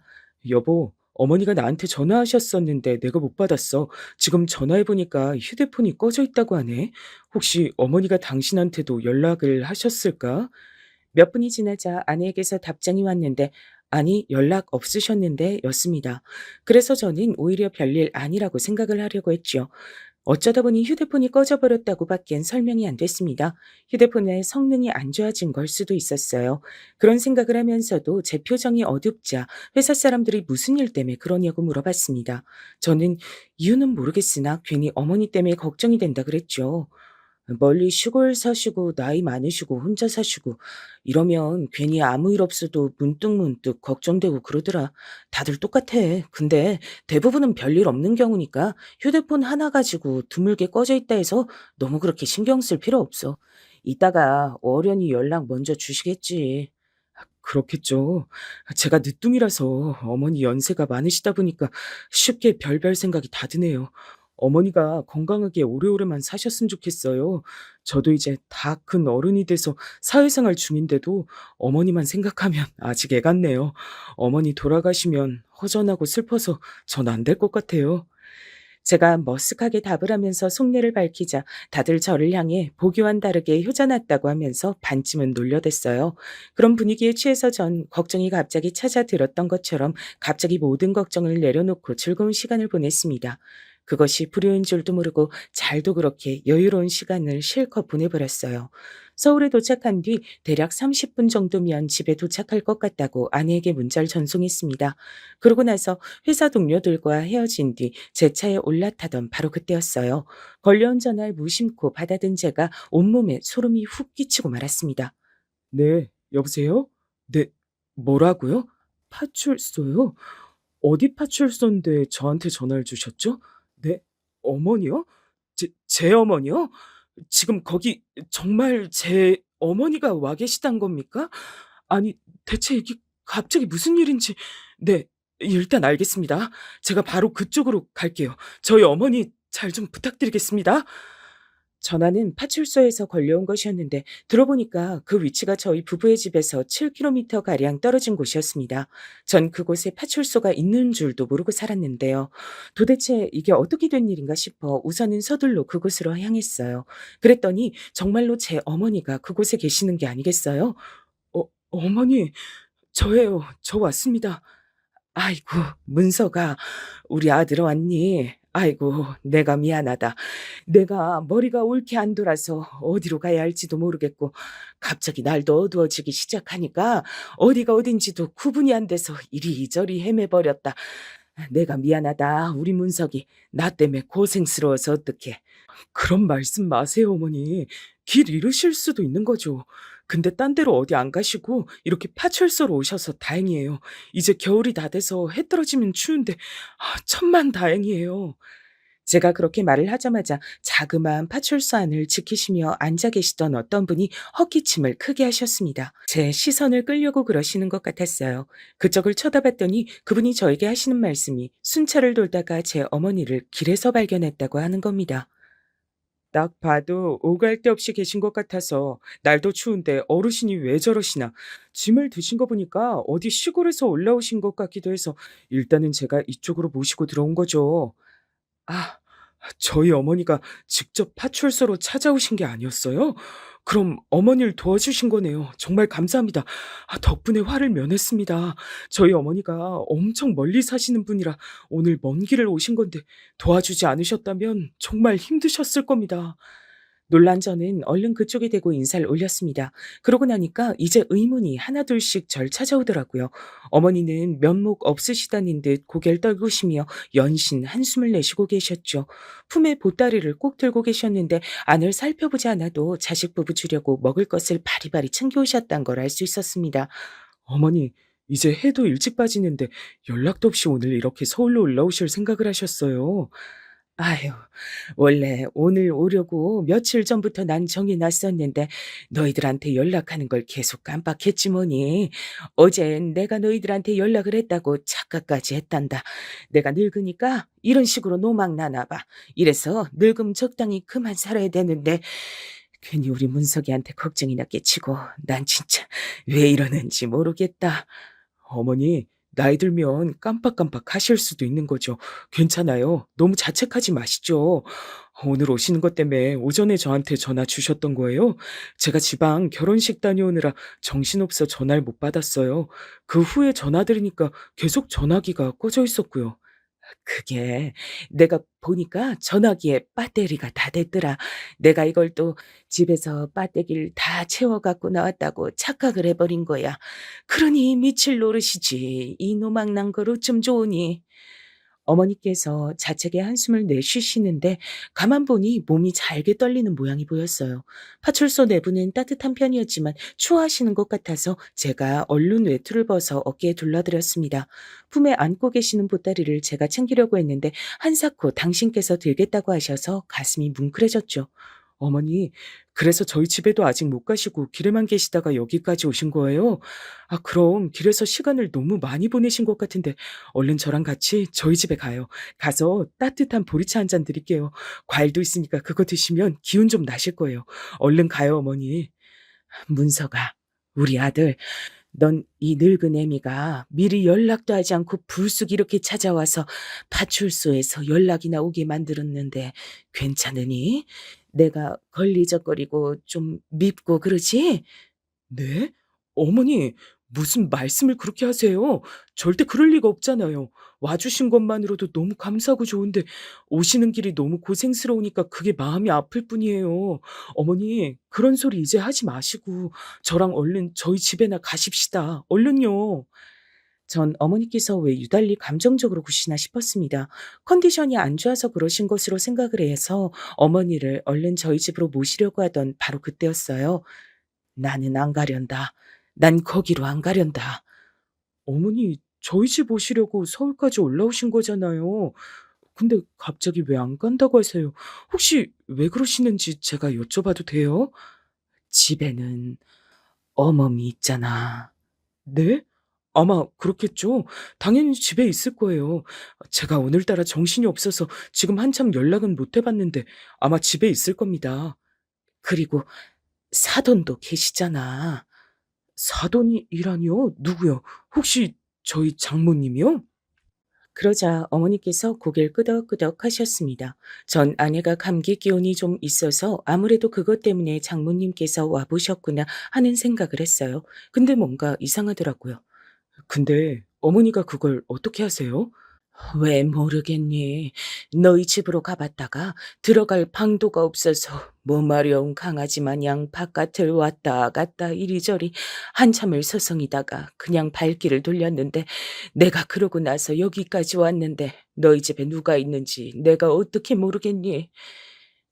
여보, 어머니가 나한테 전화하셨었는데 내가 못 받았어. 지금 전화해보니까 휴대폰이 꺼져 있다고 하네. 혹시 어머니가 당신한테도 연락을 하셨을까? 몇 분이 지나자 아내에게서 답장이 왔는데 아니 연락 없으셨는데 였습니다. 그래서 저는 오히려 별일 아니라고 생각을 하려고 했죠. 어쩌다 보니 휴대폰이 꺼져버렸다고 밖엔 설명이 안 됐습니다. 휴대폰의 성능이 안 좋아진 걸 수도 있었어요. 그런 생각을 하면서도 제 표정이 어둡자 회사 사람들이 무슨 일 때문에 그러냐고 물어봤습니다. 저는 이유는 모르겠으나 괜히 어머니 때문에 걱정이 된다 그랬죠. 멀리 시골 사시고 나이 많으시고 혼자 사시고 이러면 괜히 아무 일 없어도 문득문득 걱정되고 그러더라. 다들 똑같아. 근데 대부분은 별일 없는 경우니까 휴대폰 하나 가지고 드물게 꺼져 있다 해서 너무 그렇게 신경 쓸 필요 없어. 이따가 어련히 연락 먼저 주시겠지. 그렇겠죠. 제가 늦둥이라서 어머니 연세가 많으시다 보니까 쉽게 별별 생각이 다 드네요. 어머니가 건강하게 오래오래만 사셨으면 좋겠어요. 저도 이제 다 큰 어른이 돼서 사회생활 중인데도 어머니만 생각하면 아직 애 같네요. 어머니 돌아가시면 허전하고 슬퍼서 전 안 될 것 같아요. 제가 머쓱하게 답을 하면서 속내를 밝히자 다들 저를 향해 보기와는 다르게 효자났다고 하면서 반쯤은 놀려댔어요. 그런 분위기에 취해서 전 걱정이 갑자기 찾아들었던 것처럼 갑자기 모든 걱정을 내려놓고 즐거운 시간을 보냈습니다. 그것이 불효인 줄도 모르고 잘도 그렇게 여유로운 시간을 실컷 보내버렸어요. 서울에 도착한 뒤 대략 30분 정도면 집에 도착할 것 같다고 아내에게 문자를 전송했습니다. 그러고 나서 회사 동료들과 헤어진 뒤 제 차에 올라타던 바로 그때였어요. 걸려온 전화를 무심코 받아든 제가 온몸에 소름이 훅 끼치고 말았습니다. 네, 여보세요? 네, 뭐라고요? 파출소요? 어디 파출소인데 저한테 전화를 주셨죠? 네, 어머니요? 제 어머니요? 지금 거기 정말 제 어머니가 와 계시단 겁니까? 아니, 대체 이게 갑자기 무슨 일인지. 네, 일단 알겠습니다. 제가 바로 그쪽으로 갈게요. 저희 어머니 잘 좀 부탁드리겠습니다. 전화는 파출소에서 걸려온 것이었는데 들어보니까 그 위치가 저희 부부의 집에서 7km 가량 떨어진 곳이었습니다. 전 그곳에 파출소가 있는 줄도 모르고 살았는데요. 도대체 이게 어떻게 된 일인가 싶어 우선은 서둘러 그곳으로 향했어요. 그랬더니 정말로 제 어머니가 그곳에 계시는 게 아니겠어요? 어머니, 저예요. 저 왔습니다. 아이고, 문서가, 우리 아들 왔니? 아이고, 내가 미안하다. 내가 머리가 옳게 안 돌아서 어디로 가야 할지도 모르겠고, 갑자기 날도 어두워지기 시작하니까 어디가 어딘지도 구분이 안 돼서 이리저리 헤매버렸다. 내가 미안하다, 우리 문석이. 나 때문에 고생스러워서 어떡해. 그런 말씀 마세요, 어머니. 길 잃으실 수도 있는 거죠. 근데 딴 데로 어디 안 가시고 이렇게 파출소로 오셔서 다행이에요. 이제 겨울이 다 돼서 해 떨어지면 추운데 천만 다행이에요. 제가 그렇게 말을 하자마자 자그마한 파출소 안을 지키시며 앉아 계시던 어떤 분이 헛기침을 크게 하셨습니다. 제 시선을 끌려고 그러시는 것 같았어요. 그쪽을 쳐다봤더니 그분이 저에게 하시는 말씀이 순찰을 돌다가 제 어머니를 길에서 발견했다고 하는 겁니다. 딱 봐도 오갈 데 없이 계신 것 같아서 날도 추운데 어르신이 왜 저러시나. 짐을 드신 거 보니까 어디 시골에서 올라오신 것 같기도 해서 일단은 제가 이쪽으로 모시고 들어온 거죠. 아, 저희 어머니가 직접 파출소로 찾아오신 게 아니었어요? 그럼 어머니를 도와주신 거네요. 정말 감사합니다. 덕분에 화를 면했습니다. 저희 어머니가 엄청 멀리 사시는 분이라 오늘 먼 길을 오신 건데 도와주지 않으셨다면 정말 힘드셨을 겁니다. 놀란 저는 얼른 그쪽에 대고 인사를 올렸습니다. 그러고 나니까 이제 의문이 하나둘씩 절 찾아오더라고요. 어머니는 면목 없으시다는 듯 고개를 떨구시며 연신 한숨을 내쉬고 계셨죠. 품에 보따리를 꼭 들고 계셨는데 안을 살펴보지 않아도 자식 부부 주려고 먹을 것을 바리바리 챙겨오셨단 걸 알 수 있었습니다. 어머니, 이제 해도 일찍 빠지는데 연락도 없이 오늘 이렇게 서울로 올라오실 생각을 하셨어요. 아유, 원래 오늘 오려고 며칠 전부터 난 정이 났었는데 너희들한테 연락하는 걸 계속 깜빡했지 뭐니. 어젠 내가 너희들한테 연락을 했다고 착각까지 했단다. 내가 늙으니까 이런 식으로 노망 나나 봐. 이래서 늙음 적당히 그만 살아야 되는데 괜히 우리 문석이한테 걱정이나 끼치고 난 진짜 왜 이러는지 모르겠다. 어머니, 나이 들면 깜빡깜빡 하실 수도 있는 거죠. 괜찮아요. 너무 자책하지 마시죠. 오늘 오시는 것 때문에 오전에 저한테 전화 주셨던 거예요. 제가 지방 결혼식 다녀오느라 정신없어 전화를 못 받았어요. 그 후에 전화 드리니까 계속 전화기가 꺼져 있었고요. 그게 내가 보니까 전화기에 배터리가 다 됐더라. 내가 이걸 또 집에서 배터리를 다 채워 갖고 나왔다고 착각을 해버린 거야. 그러니 미칠 노릇이지. 이 노망난 걸 어쩜 좋으니. 어머니께서 자책의 한숨을 내쉬시는데 가만 보니 몸이 잘게 떨리는 모양이 보였어요. 파출소 내부는 따뜻한 편이었지만 추워하시는 것 같아서 제가 얼른 외투를 벗어 어깨에 둘러드렸습니다. 품에 안고 계시는 보따리를 제가 챙기려고 했는데 한사코 당신께서 들겠다고 하셔서 가슴이 뭉클해졌죠. 어머니, 그래서 저희 집에도 아직 못 가시고 길에만 계시다가 여기까지 오신 거예요? 아, 그럼 길에서 시간을 너무 많이 보내신 것 같은데 얼른 저랑 같이 저희 집에 가요. 가서 따뜻한 보리차 한 잔 드릴게요. 과일도 있으니까 그거 드시면 기운 좀 나실 거예요. 얼른 가요, 어머니. 문서가, 우리 아들, 넌 이 늙은 애미가 미리 연락도 하지 않고 불쑥 이렇게 찾아와서 파출소에서 연락이나 오게 만들었는데 괜찮으니? 내가 걸리적거리고 좀 밉고 그러지? 네? 어머니, 무슨 말씀을 그렇게 하세요? 절대 그럴 리가 없잖아요. 와주신 것만으로도 너무 감사하고 좋은데 오시는 길이 너무 고생스러우니까 그게 마음이 아플 뿐이에요. 어머니, 그런 소리 이제 하지 마시고 저랑 얼른 저희 집에나 가십시다. 얼른요. 전 어머니께서 왜 유달리 감정적으로 구시나 싶었습니다. 컨디션이 안 좋아서 그러신 것으로 생각을 해서 어머니를 얼른 저희 집으로 모시려고 하던 바로 그때였어요. 나는 안 가련다. 난 거기로 안 가련다. 어머니, 저희 집 오시려고 서울까지 올라오신 거잖아요. 근데 갑자기 왜 안 간다고 하세요? 혹시 왜 그러시는지 제가 여쭤봐도 돼요? 집에는 어멈이 있잖아. 네? 아마 그렇겠죠. 당연히 집에 있을 거예요. 제가 오늘따라 정신이 없어서 지금 한참 연락은 못 해봤는데 아마 집에 있을 겁니다. 그리고 사돈도 계시잖아. 사돈이라니요? 누구요? 혹시 저희 장모님이요? 그러자 어머니께서 고개를 끄덕끄덕 하셨습니다. 전 아내가 감기 기운이 좀 있어서 아무래도 그것 때문에 장모님께서 와보셨구나 하는 생각을 했어요. 근데 뭔가 이상하더라고요. 근데 어머니가 그걸 어떻게 하세요? 왜 모르겠니? 너희 집으로 가봤다가 들어갈 방도가 없어서 몸마려운 강아지 마냥 바깥을 왔다 갔다 이리저리 한참을 서성이다가 그냥 발길을 돌렸는데 내가 그러고 나서 여기까지 왔는데 너희 집에 누가 있는지 내가 어떻게 모르겠니?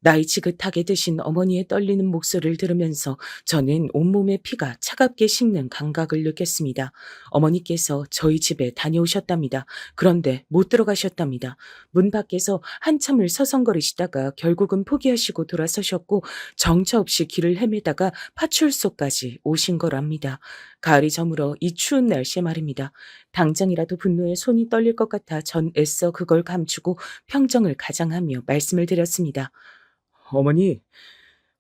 나이 지긋하게 드신 어머니의 떨리는 목소리를 들으면서 저는 온몸의 피가 차갑게 식는 감각을 느꼈습니다. 어머니께서 저희 집에 다녀오셨답니다. 그런데 못 들어가셨답니다. 문 밖에서 한참을 서성거리시다가 결국은 포기하시고 돌아서셨고 정처 없이 길을 헤매다가 파출소까지 오신 거랍니다. 가을이 저물어 이 추운 날씨에 말입니다. 당장이라도 분노에 손이 떨릴 것 같아 전 애써 그걸 감추고 평정을 가장하며 말씀을 드렸습니다. 어머니,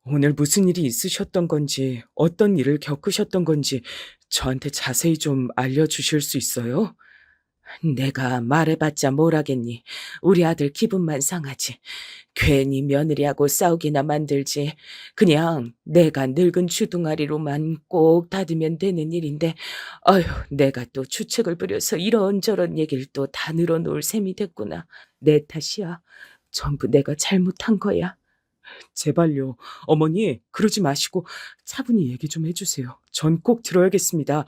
오늘 무슨 일이 있으셨던 건지, 어떤 일을 겪으셨던 건지 저한테 자세히 좀 알려주실 수 있어요? 내가 말해봤자 뭘 하겠니? 우리 아들 기분만 상하지. 괜히 며느리하고 싸우기나 만들지. 그냥 내가 늙은 주둥아리로만 꼭 닫으면 되는 일인데, 아휴, 내가 또 주책을 부려서 이런저런 얘기를 또 다 늘어놓을 셈이 됐구나. 내 탓이야. 전부 내가 잘못한 거야. 제발요. 어머니, 그러지 마시고 차분히 얘기 좀 해주세요. 전 꼭 들어야겠습니다.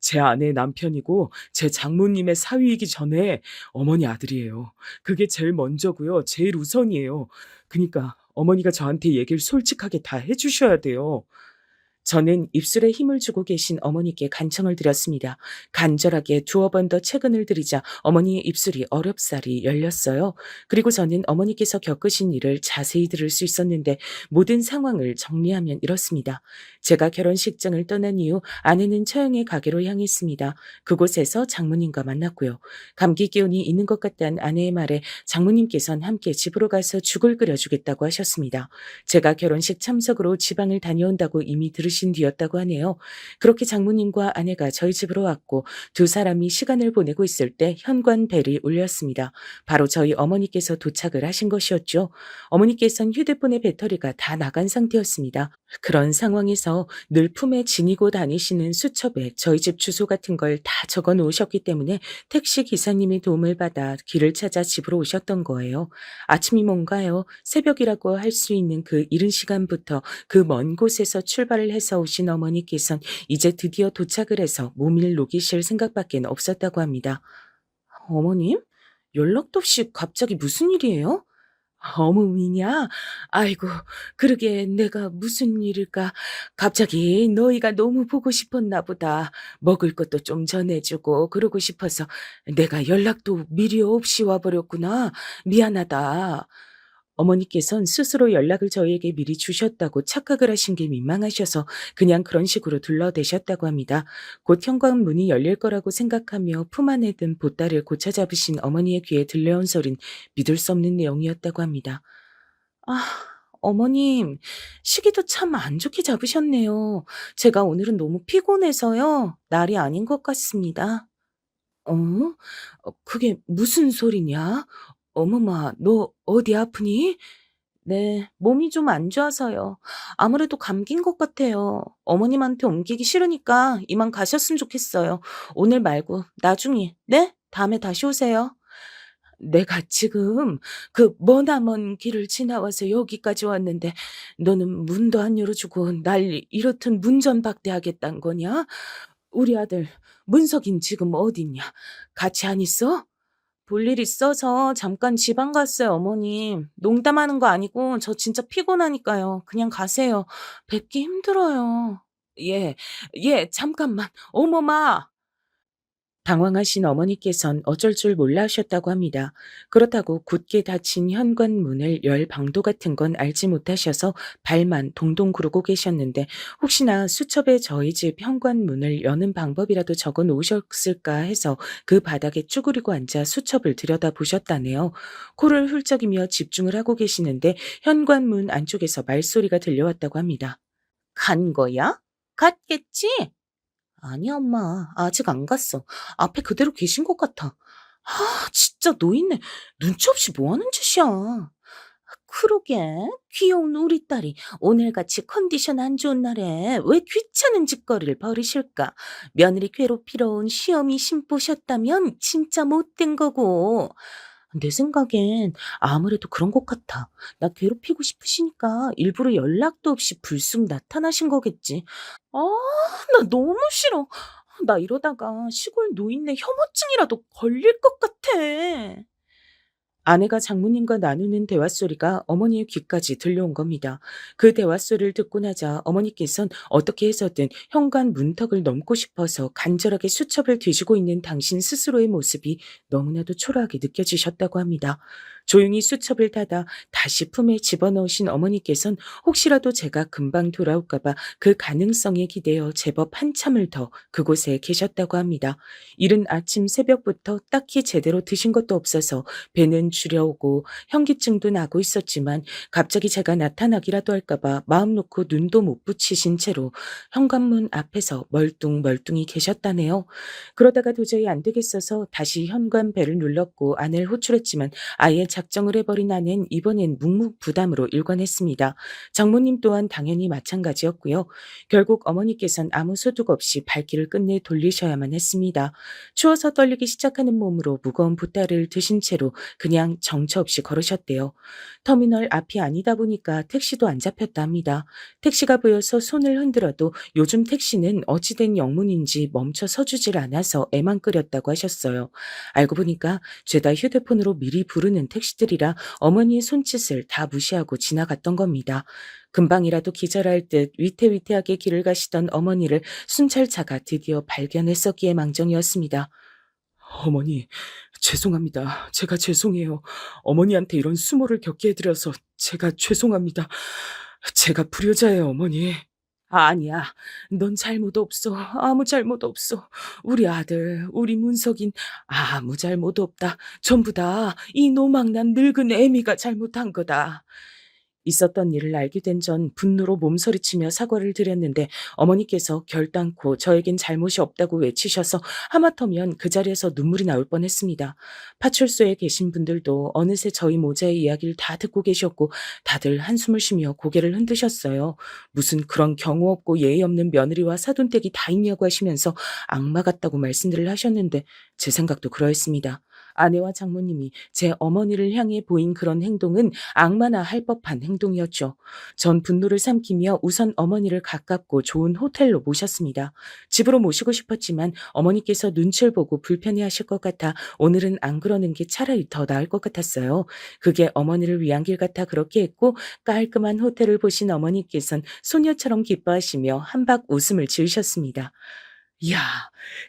제 아내의 남편이고 제 장모님의 사위이기 전에 어머니 아들이에요. 그게 제일 먼저고요. 제일 우선이에요. 그러니까 어머니가 저한테 얘기를 솔직하게 다 해주셔야 돼요. 저는 입술에 힘을 주고 계신 어머니께 간청을 드렸습니다. 간절하게 두어 번 더 채근을 들이자 어머니의 입술이 어렵사리 열렸어요. 그리고 저는 어머니께서 겪으신 일을 자세히 들을 수 있었는데 모든 상황을 정리하면 이렇습니다. 제가 결혼식장을 떠난 이후 아내는 처형의 가게로 향했습니다. 그곳에서 장모님과 만났고요. 감기 기운이 있는 것 같다는 아내의 말에 장모님께선 함께 집으로 가서 죽을 끓여주겠다고 하셨습니다. 제가 결혼식 참석으로 지방을 다녀온다고 이미 들으셨 받으신 뒤였다고 하네요. 그렇게 장모님과 아내가 저희 집으로 왔고 두 사람이 시간을 보내고 있을 때 현관 벨이 울렸습니다. 바로 저희 어머니께서 도착을 하신 것이었죠. 어머니께서는 휴대폰의 배터리가 다 나간 상태였습니다. 그런 상황에서 늘 품에 지니고 다니시는 수첩에 저희 집 주소 같은 걸 다 적어 놓으셨기 때문에 택시 기사님의 도움을 받아 길을 찾아 집으로 오셨던 거예요. 아침이 뭔가요? 새벽이라고 할 수 있는 그 이른 시간부터 그 먼 곳에서 출발을 해서 오신 어머니께선 이제 드디어 도착을 해서 몸을 녹이실 생각밖에 없었다고 합니다. 어머님? 연락도 없이 갑자기 무슨 일이에요? 어머니냐? 아이고, 그러게 내가 무슨 일일까? 갑자기 너희가 너무 보고 싶었나 보다. 먹을 것도 좀 전해주고 그러고 싶어서 내가 연락도 미리 없이 와버렸구나. 미안하다. 어머니께선 스스로 연락을 저희에게 미리 주셨다고 착각을 하신 게 민망하셔서 그냥 그런 식으로 둘러대셨다고 합니다. 곧 현관문이 열릴 거라고 생각하며 품 안에 든 보따리를 고쳐 잡으신 어머니의 귀에 들려온 소린 믿을 수 없는 내용이었다고 합니다. 아, 어머님, 시기도 참 안 좋게 잡으셨네요. 제가 오늘은 너무 피곤해서요. 날이 아닌 것 같습니다. 어? 그게 무슨 소리냐? 어머마, 너 어디 아프니? 네, 몸이 좀 안 좋아서요. 아무래도 감기인 것 같아요. 어머님한테 옮기기 싫으니까 이만 가셨으면 좋겠어요. 오늘 말고 나중에, 네? 다음에 다시 오세요. 내가 지금 그 머나먼 길을 지나와서 여기까지 왔는데 너는 문도 안 열어주고 날 이렇듯 문전박대하겠단 거냐? 우리 아들 문석인 지금 어딨냐? 같이 안 있어? 볼일 있어서 잠깐 지방 갔어요, 어머님. 농담하는 거 아니고 저 진짜 피곤하니까요. 그냥 가세요. 뵙기 힘들어요. 예, 예, 잠깐만. 어머마! 당황하신 어머니께선 어쩔 줄 몰라 하셨다고 합니다. 그렇다고 굳게 닫힌 현관문을 열 방도 같은 건 알지 못하셔서 발만 동동 구르고 계셨는데 혹시나 수첩에 저희 집 현관문을 여는 방법이라도 적어 놓으셨을까 해서 그 바닥에 쭈그리고 앉아 수첩을 들여다보셨다네요. 코를 훌쩍이며 집중을 하고 계시는데 현관문 안쪽에서 말소리가 들려왔다고 합니다. 간 거야? 갔겠지? 아니, 엄마. 아직 안 갔어. 앞에 그대로 계신 것 같아. 아, 진짜 노인네. 눈치 없이 뭐 하는 짓이야. 그러게. 귀여운 우리 딸이 오늘같이 컨디션 안 좋은 날에 왜 귀찮은 짓거리를 벌이실까? 며느리 괴롭히러 온 시어미 신보셨다면 진짜 못된 거고. 내 생각엔 아무래도 그런 것 같아. 나 괴롭히고 싶으시니까 일부러 연락도 없이 불쑥 나타나신 거겠지. 아, 나 너무 싫어. 나 이러다가 시골 노인네 혐오증이라도 걸릴 것 같아. 아내가 장모님과 나누는 대화소리가 어머니의 귀까지 들려온 겁니다. 그 대화소리를 듣고 나자 어머니께선 어떻게 해서든 현관 문턱을 넘고 싶어서 간절하게 수첩을 뒤지고 있는 당신 스스로의 모습이 너무나도 초라하게 느껴지셨다고 합니다. 조용히 수첩을 닫아 다시 품에 집어넣으신 어머니께선 혹시라도 제가 금방 돌아올까봐 그 가능성에 기대어 제법 한참을 더 그곳에 계셨다고 합니다. 이른 아침 새벽부터 딱히 제대로 드신 것도 없어서 배는 주려오고 현기증도 나고 있었지만 갑자기 제가 나타나기라도 할까봐 마음 놓고 눈도 못 붙이신 채로 현관문 앞에서 멀뚱멀뚱히 계셨다네요. 그러다가 도저히 안 되겠어서 다시 현관 벨을 눌렀고 안을 호출했지만 아예 작정을 해버린 아내는 이번엔 묵묵부담으로 일관했습니다. 장모님 또한 당연히 마찬가지였고요. 결국 어머니께선 아무 소득 없이 발길을 끝내 돌리셔야만 했습니다. 추워서 떨리기 시작하는 몸으로 무거운 보따리를 드신 채로 그냥 정처 없이 걸으셨대요. 터미널 앞이 아니다 보니까 택시도 안 잡혔다 합니다. 택시가 보여서 손을 흔들어도 요즘 택시는 어찌된 영문인지 멈춰 서주질 않아서 애만 끓였다고 하셨어요. 알고 보니까 죄다 휴대폰으로 미리 부르는 택시들이라 어머니의 손짓을 다 무시하고 지나갔던 겁니다. 금방이라도 기절할 듯 위태위태하게 길을 가시던 어머니를 순찰차가 드디어 발견했었기에 망정이었습니다. 어머니, 죄송합니다. 제가 죄송해요. 어머니한테 이런 수모를 겪게 해드려서 제가 죄송합니다. 제가 불효자예요, 어머니. 아니야. 넌 잘못 없어. 아무 잘못 없어. 우리 아들, 우리 문석인 아무 잘못 없다. 전부 다 이 노망난 늙은 애미가 잘못한 거다. 있었던 일을 알게 된 전 분노로 몸서리치며 사과를 드렸는데 어머니께서 결단코 저에겐 잘못이 없다고 외치셔서 하마터면 그 자리에서 눈물이 나올 뻔했습니다. 파출소에 계신 분들도 어느새 저희 모자의 이야기를 다 듣고 계셨고 다들 한숨을 쉬며 고개를 흔드셨어요. 무슨 그런 경우 없고 예의 없는 며느리와 사돈댁이 다 있냐고 하시면서 악마 같다고 말씀들을 하셨는데 제 생각도 그러했습니다. 아내와 장모님이 제 어머니를 향해 보인 그런 행동은 악마나 할 법한 행동이었죠. 전 분노를 삼키며 우선 어머니를 가깝고 좋은 호텔로 모셨습니다. 집으로 모시고 싶었지만 어머니께서 눈치를 보고 불편해하실 것 같아 오늘은 안 그러는 게 차라리 더 나을 것 같았어요. 그게 어머니를 위한 길 같아 그렇게 했고 깔끔한 호텔을 보신 어머니께선 소녀처럼 기뻐하시며 한박 웃음을 지으셨습니다. 이야,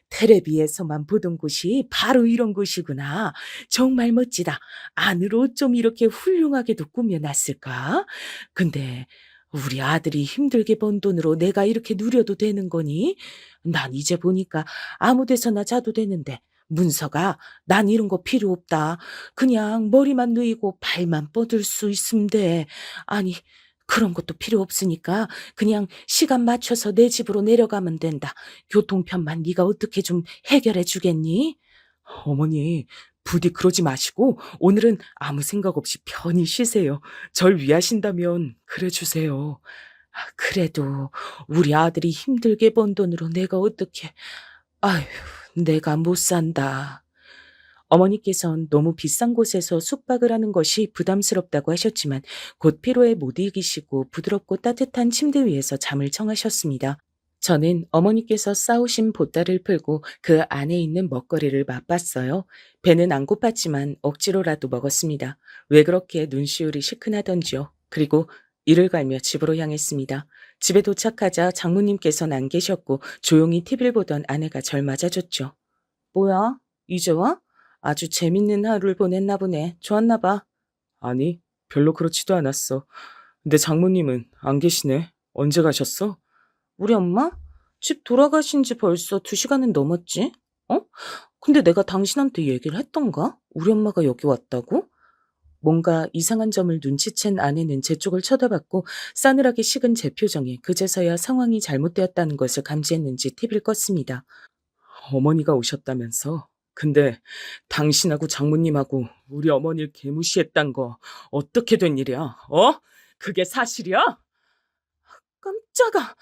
텔레비에서만 보던 곳이 바로 이런 곳이구나. 정말 멋지다. 안으로 좀 이렇게 훌륭하게도 꾸며놨을까? 근데 우리 아들이 힘들게 번 돈으로 내가 이렇게 누려도 되는 거니? 난 이제 보니까 아무 데서나 자도 되는데. 문서가 난 이런 거 필요 없다. 그냥 머리만 누이고 발만 뻗을 수 있으면 돼. 아니, 그런 것도 필요 없으니까 그냥 시간 맞춰서 내 집으로 내려가면 된다. 교통편만 네가 어떻게 좀 해결해 주겠니? 어머니, 부디 그러지 마시고 오늘은 아무 생각 없이 편히 쉬세요. 절 위하신다면 그래 주세요. 그래도 우리 아들이 힘들게 번 돈으로 내가 어떻게... 아휴, 내가 못 산다. 어머니께선 너무 비싼 곳에서 숙박을 하는 것이 부담스럽다고 하셨지만 곧 피로에 못 이기시고 부드럽고 따뜻한 침대 위에서 잠을 청하셨습니다. 저는 어머니께서 싸우신 보따를 풀고 그 안에 있는 먹거리를 맛봤어요. 배는 안 고팠지만 억지로라도 먹었습니다. 왜 그렇게 눈시울이 시큰하던지요. 그리고 이를 갈며 집으로 향했습니다. 집에 도착하자 장모님께서는 안 계셨고 조용히 TV를 보던 아내가 절 맞아줬죠. 뭐야? 이제 와? 아주 재밌는 하루를 보냈나 보네. 좋았나 봐. 아니, 별로 그렇지도 않았어. 근데 장모님은 안 계시네. 언제 가셨어? 우리 엄마? 집 돌아가신 지 벌써 2시간은 넘었지? 어? 근데 내가 당신한테 얘기를 했던가? 우리 엄마가 여기 왔다고? 뭔가 이상한 점을 눈치챈 아내는 제 쪽을 쳐다봤고 싸늘하게 식은 제 표정에 그제서야 상황이 잘못되었다는 것을 감지했는지 TV를 껐습니다. 어머니가 오셨다면서? 근데 당신하고 장모님하고 우리 어머니를 개무시했단 거 어떻게 된 일이야? 어? 그게 사실이야? 깜짝아.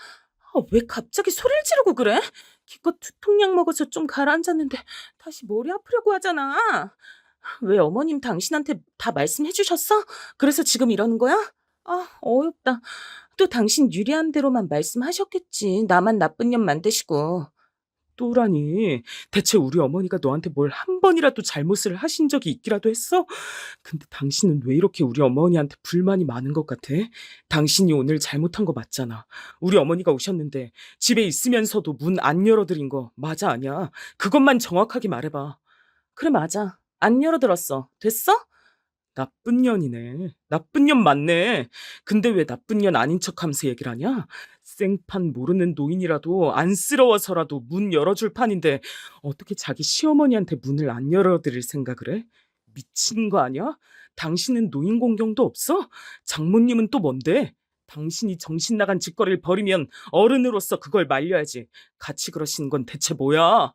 왜 갑자기 소리를 지르고 그래? 기껏 두통약 먹어서 좀 가라앉았는데 다시 머리 아프려고 하잖아. 왜 어머님 당신한테 다 말씀해 주셨어? 그래서 지금 이러는 거야? 어이없다. 또 당신 유리한 대로만 말씀하셨겠지. 나만 나쁜 년 만드시고. 또라니. 대체 우리 어머니가 너한테 뭘 한 번이라도 잘못을 하신 적이 있기라도 했어? 근데 당신은 왜 이렇게 우리 어머니한테 불만이 많은 것 같아? 당신이 오늘 잘못한 거 맞잖아. 우리 어머니가 오셨는데 집에 있으면서도 문 안 열어드린 거 맞아 아니야? 그것만 정확하게 말해봐. 그래 맞아. 안 열어들었어. 됐어? 나쁜 년이네. 나쁜 년 맞네. 근데 왜 나쁜 년 아닌 척하면서 얘기를 하냐? 생판 모르는 노인이라도 안쓰러워서라도 문 열어줄 판인데 어떻게 자기 시어머니한테 문을 안 열어드릴 생각을 해? 미친 거 아니야? 당신은 노인 공경도 없어? 장모님은 또 뭔데? 당신이 정신 나간 짓거리를 벌이면 어른으로서 그걸 말려야지. 같이 그러시는 건 대체 뭐야?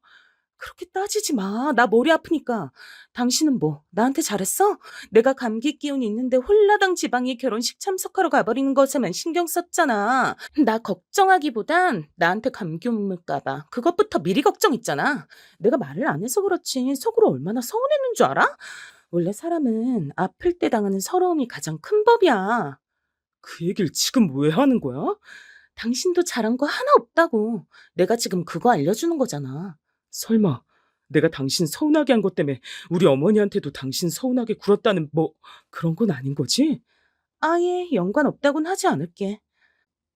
그렇게 따지지 마. 나 머리 아프니까. 당신은 뭐 나한테 잘했어? 내가 감기 기운 있는데 홀라당 지방이 결혼식 참석하러 가버리는 것에만 신경 썼잖아. 나 걱정하기보단 나한테 감기 옮을까 봐. 그것부터 미리 걱정했잖아. 내가 말을 안 해서 그렇지 속으로 얼마나 서운했는 줄 알아? 원래 사람은 아플 때 당하는 서러움이 가장 큰 법이야. 그 얘기를 지금 왜 하는 거야? 당신도 잘한 거 하나 없다고. 내가 지금 그거 알려주는 거잖아. 설마 내가 당신 서운하게 한 것 때문에 우리 어머니한테도 당신 서운하게 굴었다는 뭐 그런 건 아닌 거지? 아예 연관 없다고는 하지 않을게.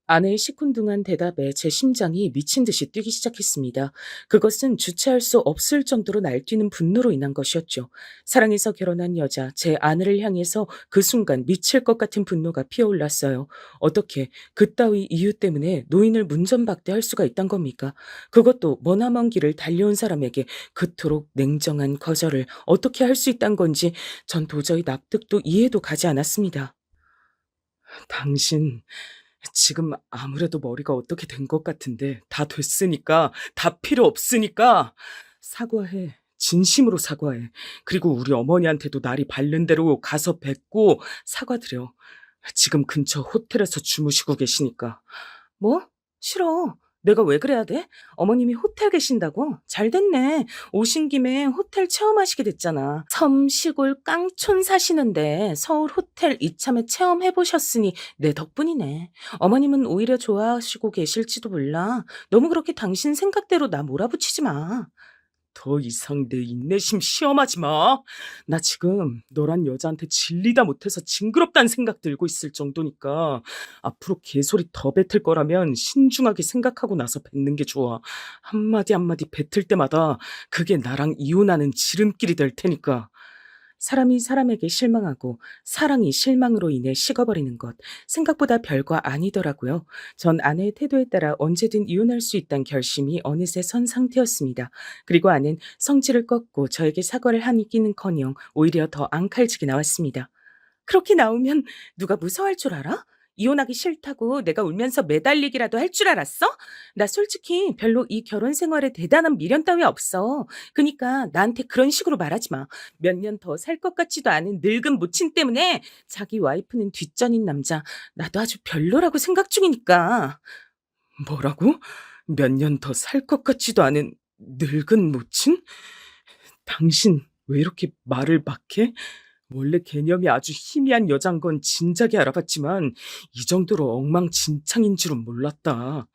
아내의 시큰둥한 대답에 제 심장이 미친 듯이 뛰기 시작했습니다. 그것은 주체할 수 없을 정도로 날뛰는 분노로 인한 것이었죠. 사랑해서 결혼한 여자, 제 아내를 향해서 그 순간 미칠 것 같은 분노가 피어올랐어요. 어떻게 그따위 이유 때문에 노인을 문전박대할 수가 있단 겁니까? 그것도 머나먼 길을 달려온 사람에게 그토록 냉정한 거절을 어떻게 할 수 있단 건지 전 도저히 납득도 이해도 가지 않았습니다. 당신 지금 아무래도 머리가 어떻게 된 것 같은데 다 됐으니까, 다 필요 없으니까 사과해. 진심으로 사과해. 그리고 우리 어머니한테도 날이 밝는 대로 가서 뵙고 사과드려. 지금 근처 호텔에서 주무시고 계시니까. 뭐? 싫어. 내가 왜 그래야 돼? 어머님이 호텔 계신다고? 잘 됐네. 오신 김에 호텔 체험하시게 됐잖아. 섬 시골 깡촌 사시는데 서울 호텔 이참에 체험해보셨으니 내 덕분이네. 어머님은 오히려 좋아하시고 계실지도 몰라. 너무 그렇게 당신 생각대로 나 몰아붙이지 마. 더 이상 내 인내심 시험하지 마. 나 지금 너란 여자한테 질리다 못해서 징그럽다는 생각 들고 있을 정도니까 앞으로 개소리 더 뱉을 거라면 신중하게 생각하고 나서 뱉는 게 좋아. 한마디 한마디 뱉을 때마다 그게 나랑 이혼하는 지름길이 될 테니까. 사람이 사람에게 실망하고 사랑이 실망으로 인해 식어버리는 것, 생각보다 별거 아니더라고요. 전 아내의 태도에 따라 언제든 이혼할 수 있다는 결심이 어느새 선 상태였습니다. 그리고 아내는 성질을 꺾고 저에게 사과를 하기는커녕 오히려 더 앙칼지게 나왔습니다. 그렇게 나오면 누가 무서워할 줄 알아? 이혼하기 싫다고 내가 울면서 매달리기라도 할 줄 알았어? 나 솔직히 별로 이 결혼 생활에 대단한 미련 따위 없어. 그니까 나한테 그런 식으로 말하지 마. 몇 년 더 살 것 같지도 않은 늙은 모친 때문에 자기 와이프는 뒷전인 남자, 나도 아주 별로라고 생각 중이니까. 뭐라고? 몇 년 더 살 것 같지도 않은 늙은 모친? 당신 왜 이렇게 말을 막 해? 원래 개념이 아주 희미한 여잔 건 진작에 알아봤지만 이 정도로 엉망진창인 줄은 몰랐다.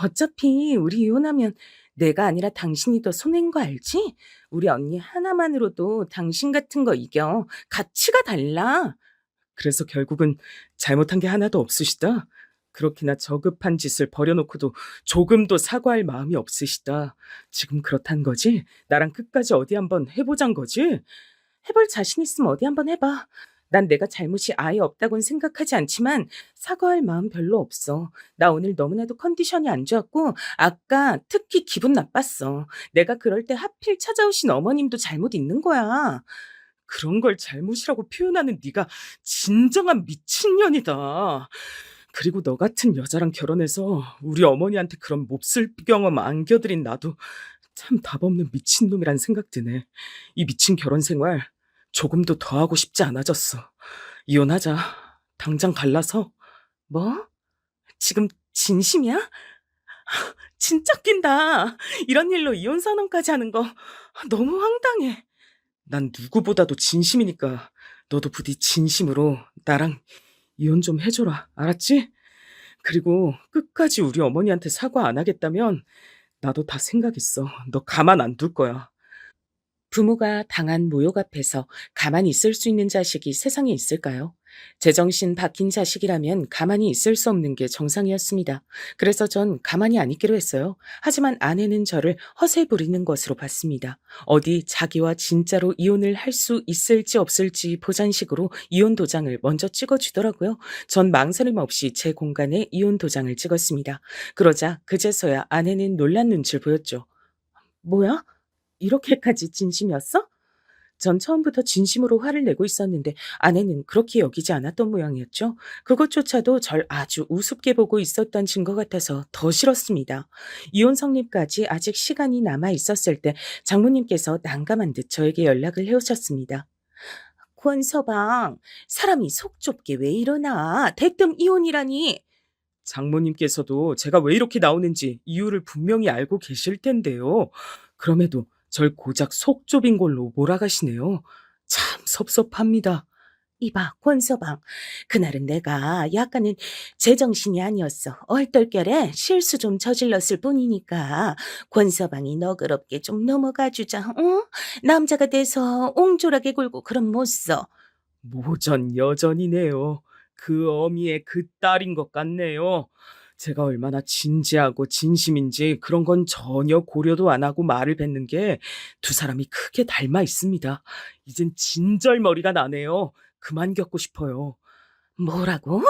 어차피 우리 이혼하면 내가 아니라 당신이 더 손해인 거 알지? 우리 언니 하나만으로도 당신 같은 거 이겨. 가치가 달라. 그래서 결국은 잘못한 게 하나도 없으시다. 그렇게나 저급한 짓을 벌여놓고도 조금도 사과할 마음이 없으시다. 지금 그렇단 거지? 나랑 끝까지 어디 한번 해보잔 거지? 해볼 자신 있으면 어디 한번 해봐. 난 내가 잘못이 아예 없다고는 생각하지 않지만 사과할 마음 별로 없어. 나 오늘 너무나도 컨디션이 안 좋았고 아까 특히 기분 나빴어. 내가 그럴 때 하필 찾아오신 어머님도 잘못 있는 거야. 그런 걸 잘못이라고 표현하는 네가 진정한 미친년이다. 그리고 너 같은 여자랑 결혼해서 우리 어머니한테 그런 몹쓸 경험 안겨드린 나도 참 답없는 미친놈이란 생각 드네. 이 미친 결혼 생활 조금도 더 하고 싶지 않아졌어. 이혼하자. 당장 갈라서. 뭐? 지금 진심이야? 진짜 낀다. 이런 일로 이혼 선언까지 하는 거 너무 황당해. 난 누구보다도 진심이니까 너도 부디 진심으로 나랑 이혼 좀 해줘라. 알았지? 그리고 끝까지 우리 어머니한테 사과 안 하겠다면 나도 다 생각 있어. 너 가만 안 둘 거야. 부모가 당한 모욕 앞에서 가만히 있을 수 있는 자식이 세상에 있을까요? 제정신 박힌 자식이라면 가만히 있을 수 없는 게 정상이었습니다. 그래서 전 가만히 안 있기로 했어요. 하지만 아내는 저를 허세 부리는 것으로 봤습니다. 어디 자기와 진짜로 이혼을 할 수 있을지 없을지 보잔식으로 이혼 도장을 먼저 찍어주더라고요. 전 망설임 없이 제 공간에 이혼 도장을 찍었습니다. 그러자 그제서야 아내는 놀란 눈치를 보였죠. 뭐야? 이렇게까지 진심이었어? 전 처음부터 진심으로 화를 내고 있었는데 아내는 그렇게 여기지 않았던 모양이었죠. 그것조차도 절 아주 우습게 보고 있었던 증거 같아서 더 싫었습니다. 이혼 성립까지 아직 시간이 남아 있었을 때 장모님께서 난감한 듯 저에게 연락을 해오셨습니다. 권서방, 사람이 속 좁게 왜 이러나? 대뜸 이혼이라니. 장모님께서도 제가 왜 이렇게 나오는지 이유를 분명히 알고 계실 텐데요. 그럼에도 절 고작 속 좁인 걸로 몰아가시네요. 참 섭섭합니다. 이봐, 권서방. 그날은 내가 약간은 제정신이 아니었어. 얼떨결에 실수 좀 저질렀을 뿐이니까 권서방이 너그럽게 좀 넘어가 주자. 응? 남자가 돼서 옹졸하게 굴고 그럼 못 써. 모전 여전이네요. 그 어미의 그 딸인 것 같네요. 제가 얼마나 진지하고 진심인지 그런 건 전혀 고려도 안 하고 말을 뱉는 게 두 사람이 크게 닮아 있습니다. 이젠 진절머리가 나네요. 그만 겪고 싶어요. 뭐라고?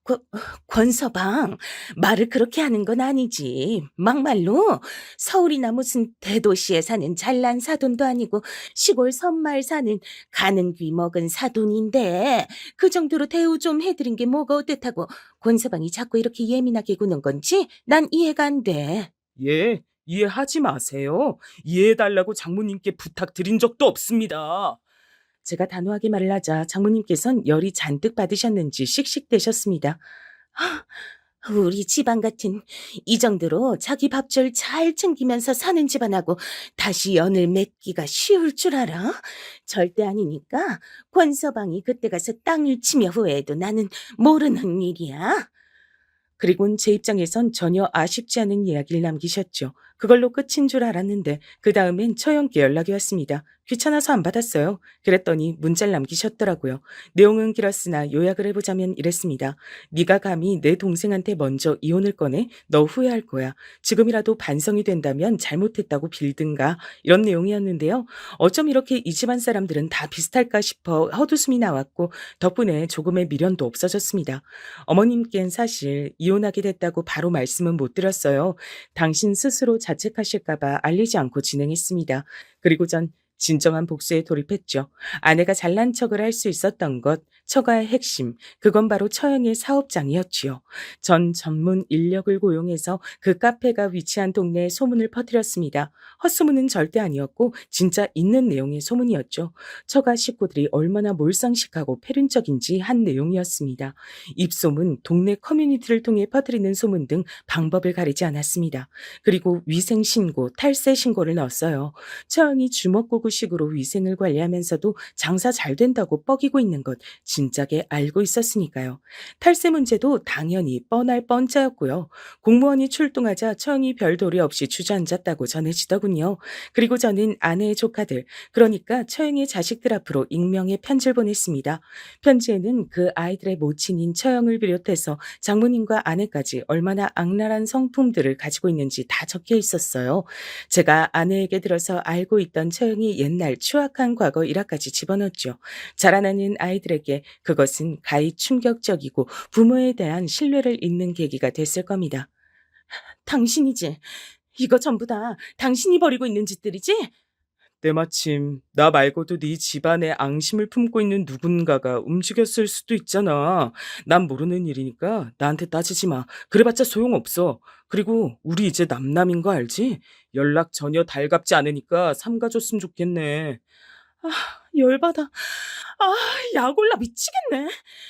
권, 권서방, 말을 그렇게 하는 건 아니지. 막말로 서울이나 무슨 대도시에 사는 잘난 사돈도 아니고 시골 섬마을 사는 가는 귀 먹은 사돈인데 그 정도로 대우 좀 해드린 게 뭐가 어땠다고 권서방이 자꾸 이렇게 예민하게 구는 건지 난 이해가 안 돼. 예, 이해하지 마세요. 이해해달라고 장모님께 부탁드린 적도 없습니다. 제가 단호하게 말을 하자 장모님께선 열이 잔뜩 받으셨는지 씩씩대셨습니다. 우리 집안 같은 이 정도로 자기 밥줄 잘 챙기면서 사는 집안하고 다시 연을 맺기가 쉬울 줄 알아? 절대 아니니까 권서방이 그때 가서 땅을 치며 후회해도 나는 모르는 일이야. 그리곤 제 입장에선 전혀 아쉽지 않은 이야기를 남기셨죠. 그걸로 끝인 줄 알았는데 그 다음엔 처형께 연락이 왔습니다. 귀찮아서 안 받았어요. 그랬더니 문자를 남기셨더라고요. 내용은 길었으나 요약을 해보자면 이랬습니다. 네가 감히 내 동생한테 먼저 이혼을 꺼내? 너 후회할 거야. 지금이라도 반성이 된다면 잘못했다고 빌든가. 이런 내용이었는데요. 어쩜 이렇게 이 집안 사람들은 다 비슷할까 싶어 헛웃음이 나왔고 덕분에 조금의 미련도 없어졌습니다. 어머님께는 사실 이혼하게 됐다고 바로 말씀은 못 드렸어요. 당신 스스로 자책하실까봐 알리지 않고 진행했습니다. 그리고 전 진정한 복수에 돌입했죠. 아내가 잘난 척을 할 수 있었던 것, 처가의 핵심, 그건 바로 처형의 사업장이었지요. 전 전문 인력을 고용해서 그 카페가 위치한 동네에 소문을 퍼뜨렸습니다. 헛소문은 절대 아니었고 진짜 있는 내용의 소문이었죠. 처가 식구들이 얼마나 몰상식하고 패륜적인지 한 내용이었습니다. 입소문, 동네 커뮤니티를 통해 퍼뜨리는 소문 등 방법을 가리지 않았습니다. 그리고 위생 신고, 탈세 신고를 넣었어요. 처형이 주먹구구식으로 위생을 관리하면서도 장사 잘 된다고 뻐기고 있는 것 진작에 알고 있었으니까요. 탈세 문제도 당연히 뻔할 뻔짜였고요. 공무원이 출동하자 처형이 별도리 없이 주저앉았다고 전해지더군요. 그리고 저는 아내의 조카들, 그러니까 처형의 자식들 앞으로 익명의 편지를 보냈습니다. 편지에는 그 아이들의 모친인 처형을 비롯해서 장모님과 아내까지 얼마나 악랄한 성품들을 가지고 있는지 다 적혀 있었어요. 제가 아내에게 들어서 알고 있던 처형이 옛날 추악한 과거 일화까지 집어넣었죠. 자라나는 아이들에게 그것은 가히 충격적이고 부모에 대한 신뢰를 잇는 계기가 됐을 겁니다. 당신이지? 이거 전부 다 당신이 벌이고 있는 짓들이지? 때마침 나 말고도 네 집안에 앙심을 품고 있는 누군가가 움직였을 수도 있잖아. 난 모르는 일이니까 나한테 따지지 마. 그래봤자 소용없어. 그리고 우리 이제 남남인 거 알지? 연락 전혀 달갑지 않으니까 삼가줬으면 좋겠네. 아, 열받아. 아, 약 올라 미치겠네.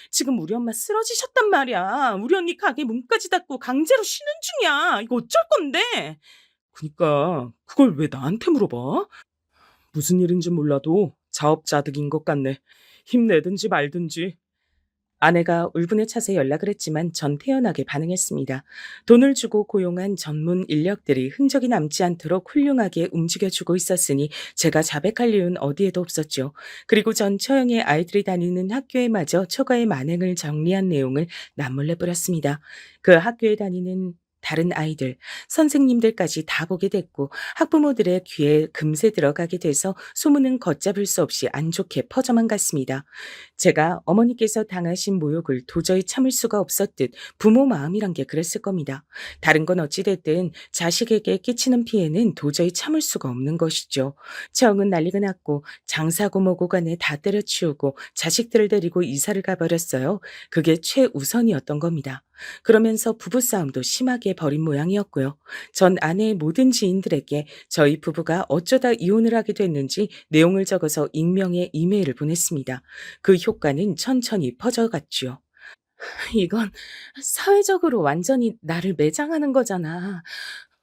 지금 우리 엄마 쓰러지셨단 말이야. 우리 언니 가게 문까지 닫고 강제로 쉬는 중이야. 이거 어쩔 건데? 그니까 그걸 왜 나한테 물어봐? 무슨 일인지 몰라도 자업자득인 것 같네. 힘내든지 말든지. 아내가 울분에 차서 연락을 했지만 전 태연하게 반응했습니다. 돈을 주고 고용한 전문 인력들이 흔적이 남지 않도록 훌륭하게 움직여주고 있었으니 제가 자백할 이유는 어디에도 없었죠. 그리고 전 처형의 아이들이 다니는 학교에 마저 처가의 만행을 정리한 내용을 남몰래 뿌렸습니다. 그 학교에 다니는 다른 아이들, 선생님들까지 다 보게 됐고 학부모들의 귀에 금세 들어가게 돼서 소문은 걷잡을 수 없이 안 좋게 퍼져만 갔습니다. 제가 어머니께서 당하신 모욕을 도저히 참을 수가 없었듯 부모 마음이란 게 그랬을 겁니다. 다른 건 어찌됐든 자식에게 끼치는 피해는 도저히 참을 수가 없는 것이죠. 처형은 난리가 났고 장사고 뭐고 간에 다 때려치우고 자식들을 데리고 이사를 가버렸어요. 그게 최우선이었던 겁니다. 그러면서 부부싸움도 심하게 벌인 모양이었고요. 전 아내의 모든 지인들에게 저희 부부가 어쩌다 이혼을 하게 됐는지 내용을 적어서 익명의 이메일을 보냈습니다. 그 효과는 천천히 퍼져갔지요. 이건 사회적으로 완전히 나를 매장하는 거잖아.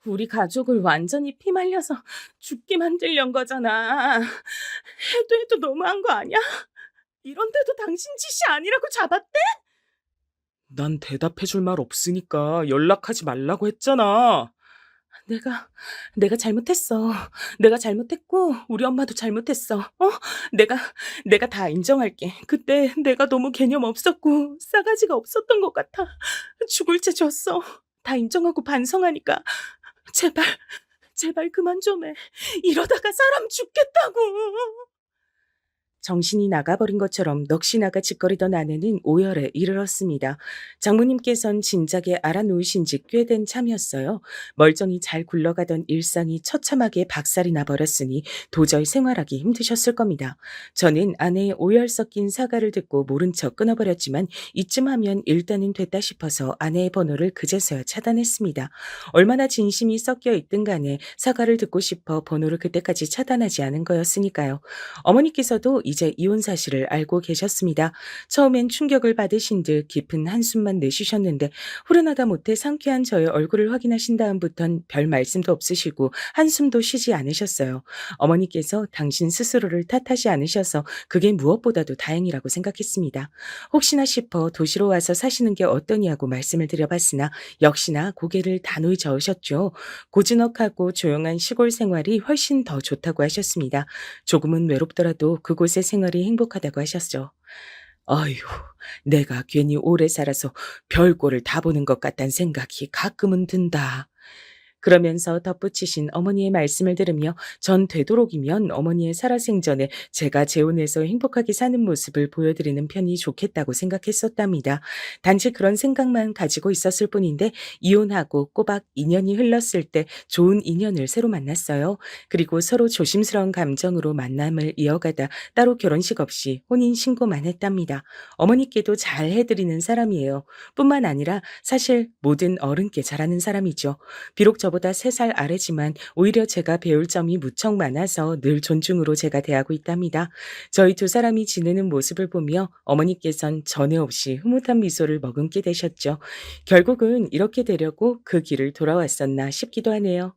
우리 가족을 완전히 피말려서 죽게 만들려는 거잖아. 해도 너무한 거 아니야? 이런데도 당신 짓이 아니라고 잡았대? 난 대답해줄 말 없으니까 연락하지 말라고 했잖아. 내가 잘못했어. 내가 잘못했고 우리 엄마도 잘못했어. 내가 다 인정할게. 그때 내가 너무 개념 없었고 싸가지가 없었던 것 같아. 죽을 죄 졌어. 다 인정하고 반성하니까 제발 그만 좀 해. 이러다가 사람 죽겠다고. 정신이 나가버린 것처럼 넋이 나가 짓거리던 아내는 오열에 이르렀습니다. 장모님께선 진작에 알아놓으신 지 꽤 된 참이었어요. 멀쩡히 잘 굴러가던 일상이 처참하게 박살이 나버렸으니 도저히 생활하기 힘드셨을 겁니다. 저는 아내의 오열 섞인 사과를 듣고 모른 척 끊어버렸지만 이쯤 하면 일단은 됐다 싶어서 아내의 번호를 그제서야 차단했습니다. 얼마나 진심이 섞여 있든 간에 사과를 듣고 싶어 번호를 그때까지 차단하지 않은 거였으니까요. 어머니께서도 이제 이혼 사실을 알고 계셨습니다. 처음엔 충격을 받으신 듯 깊은 한숨만 내쉬셨는데 후련하다 못해 상쾌한 저의 얼굴을 확인하신 다음부턴 별 말씀도 없으시고 한숨도 쉬지 않으셨어요. 어머니께서 당신 스스로를 탓하지 않으셔서 그게 무엇보다도 다행이라고 생각했습니다. 혹시나 싶어 도시로 와서 사시는 게 어떠냐고 말씀을 드려봤으나 역시나 고개를 단호히 저으셨죠. 고즈넉하고 조용한 시골 생활이 훨씬 더 좋다고 하셨습니다. 조금은 외롭더라도 그곳의 생활이 행복하다고 하셨죠. 어휴, 내가 괜히 오래 살아서 별꼴을 다 보는 것 같단 생각이 가끔은 든다. 그러면서 덧붙이신 어머니의 말씀을 들으며 전 되도록이면 어머니의 살아생전에 제가 재혼해서 행복하게 사는 모습을 보여드리는 편이 좋겠다고 생각했었답니다. 단지 그런 생각만 가지고 있었을 뿐인데 이혼하고 꼬박 2년이 흘렀을 때 좋은 인연을 새로 만났어요. 그리고 서로 조심스러운 감정으로 만남을 이어가다 따로 결혼식 없이 혼인신고만 했답니다. 어머니께도 잘 해드리는 사람이에요. 뿐만 아니라 사실 모든 어른께 잘하는 사람이죠. 비록 저보다 3살 아래지만 오히려 제가 배울 점이 무척 많아서 늘 존중으로 제가 대하고 있답니다. 저희 두 사람이 지내는 모습을 보며 어머니께선 전에 없이 흐뭇한 미소를 머금게 되셨죠. 결국은 이렇게 되려고 그 길을 돌아왔었나 싶기도 하네요.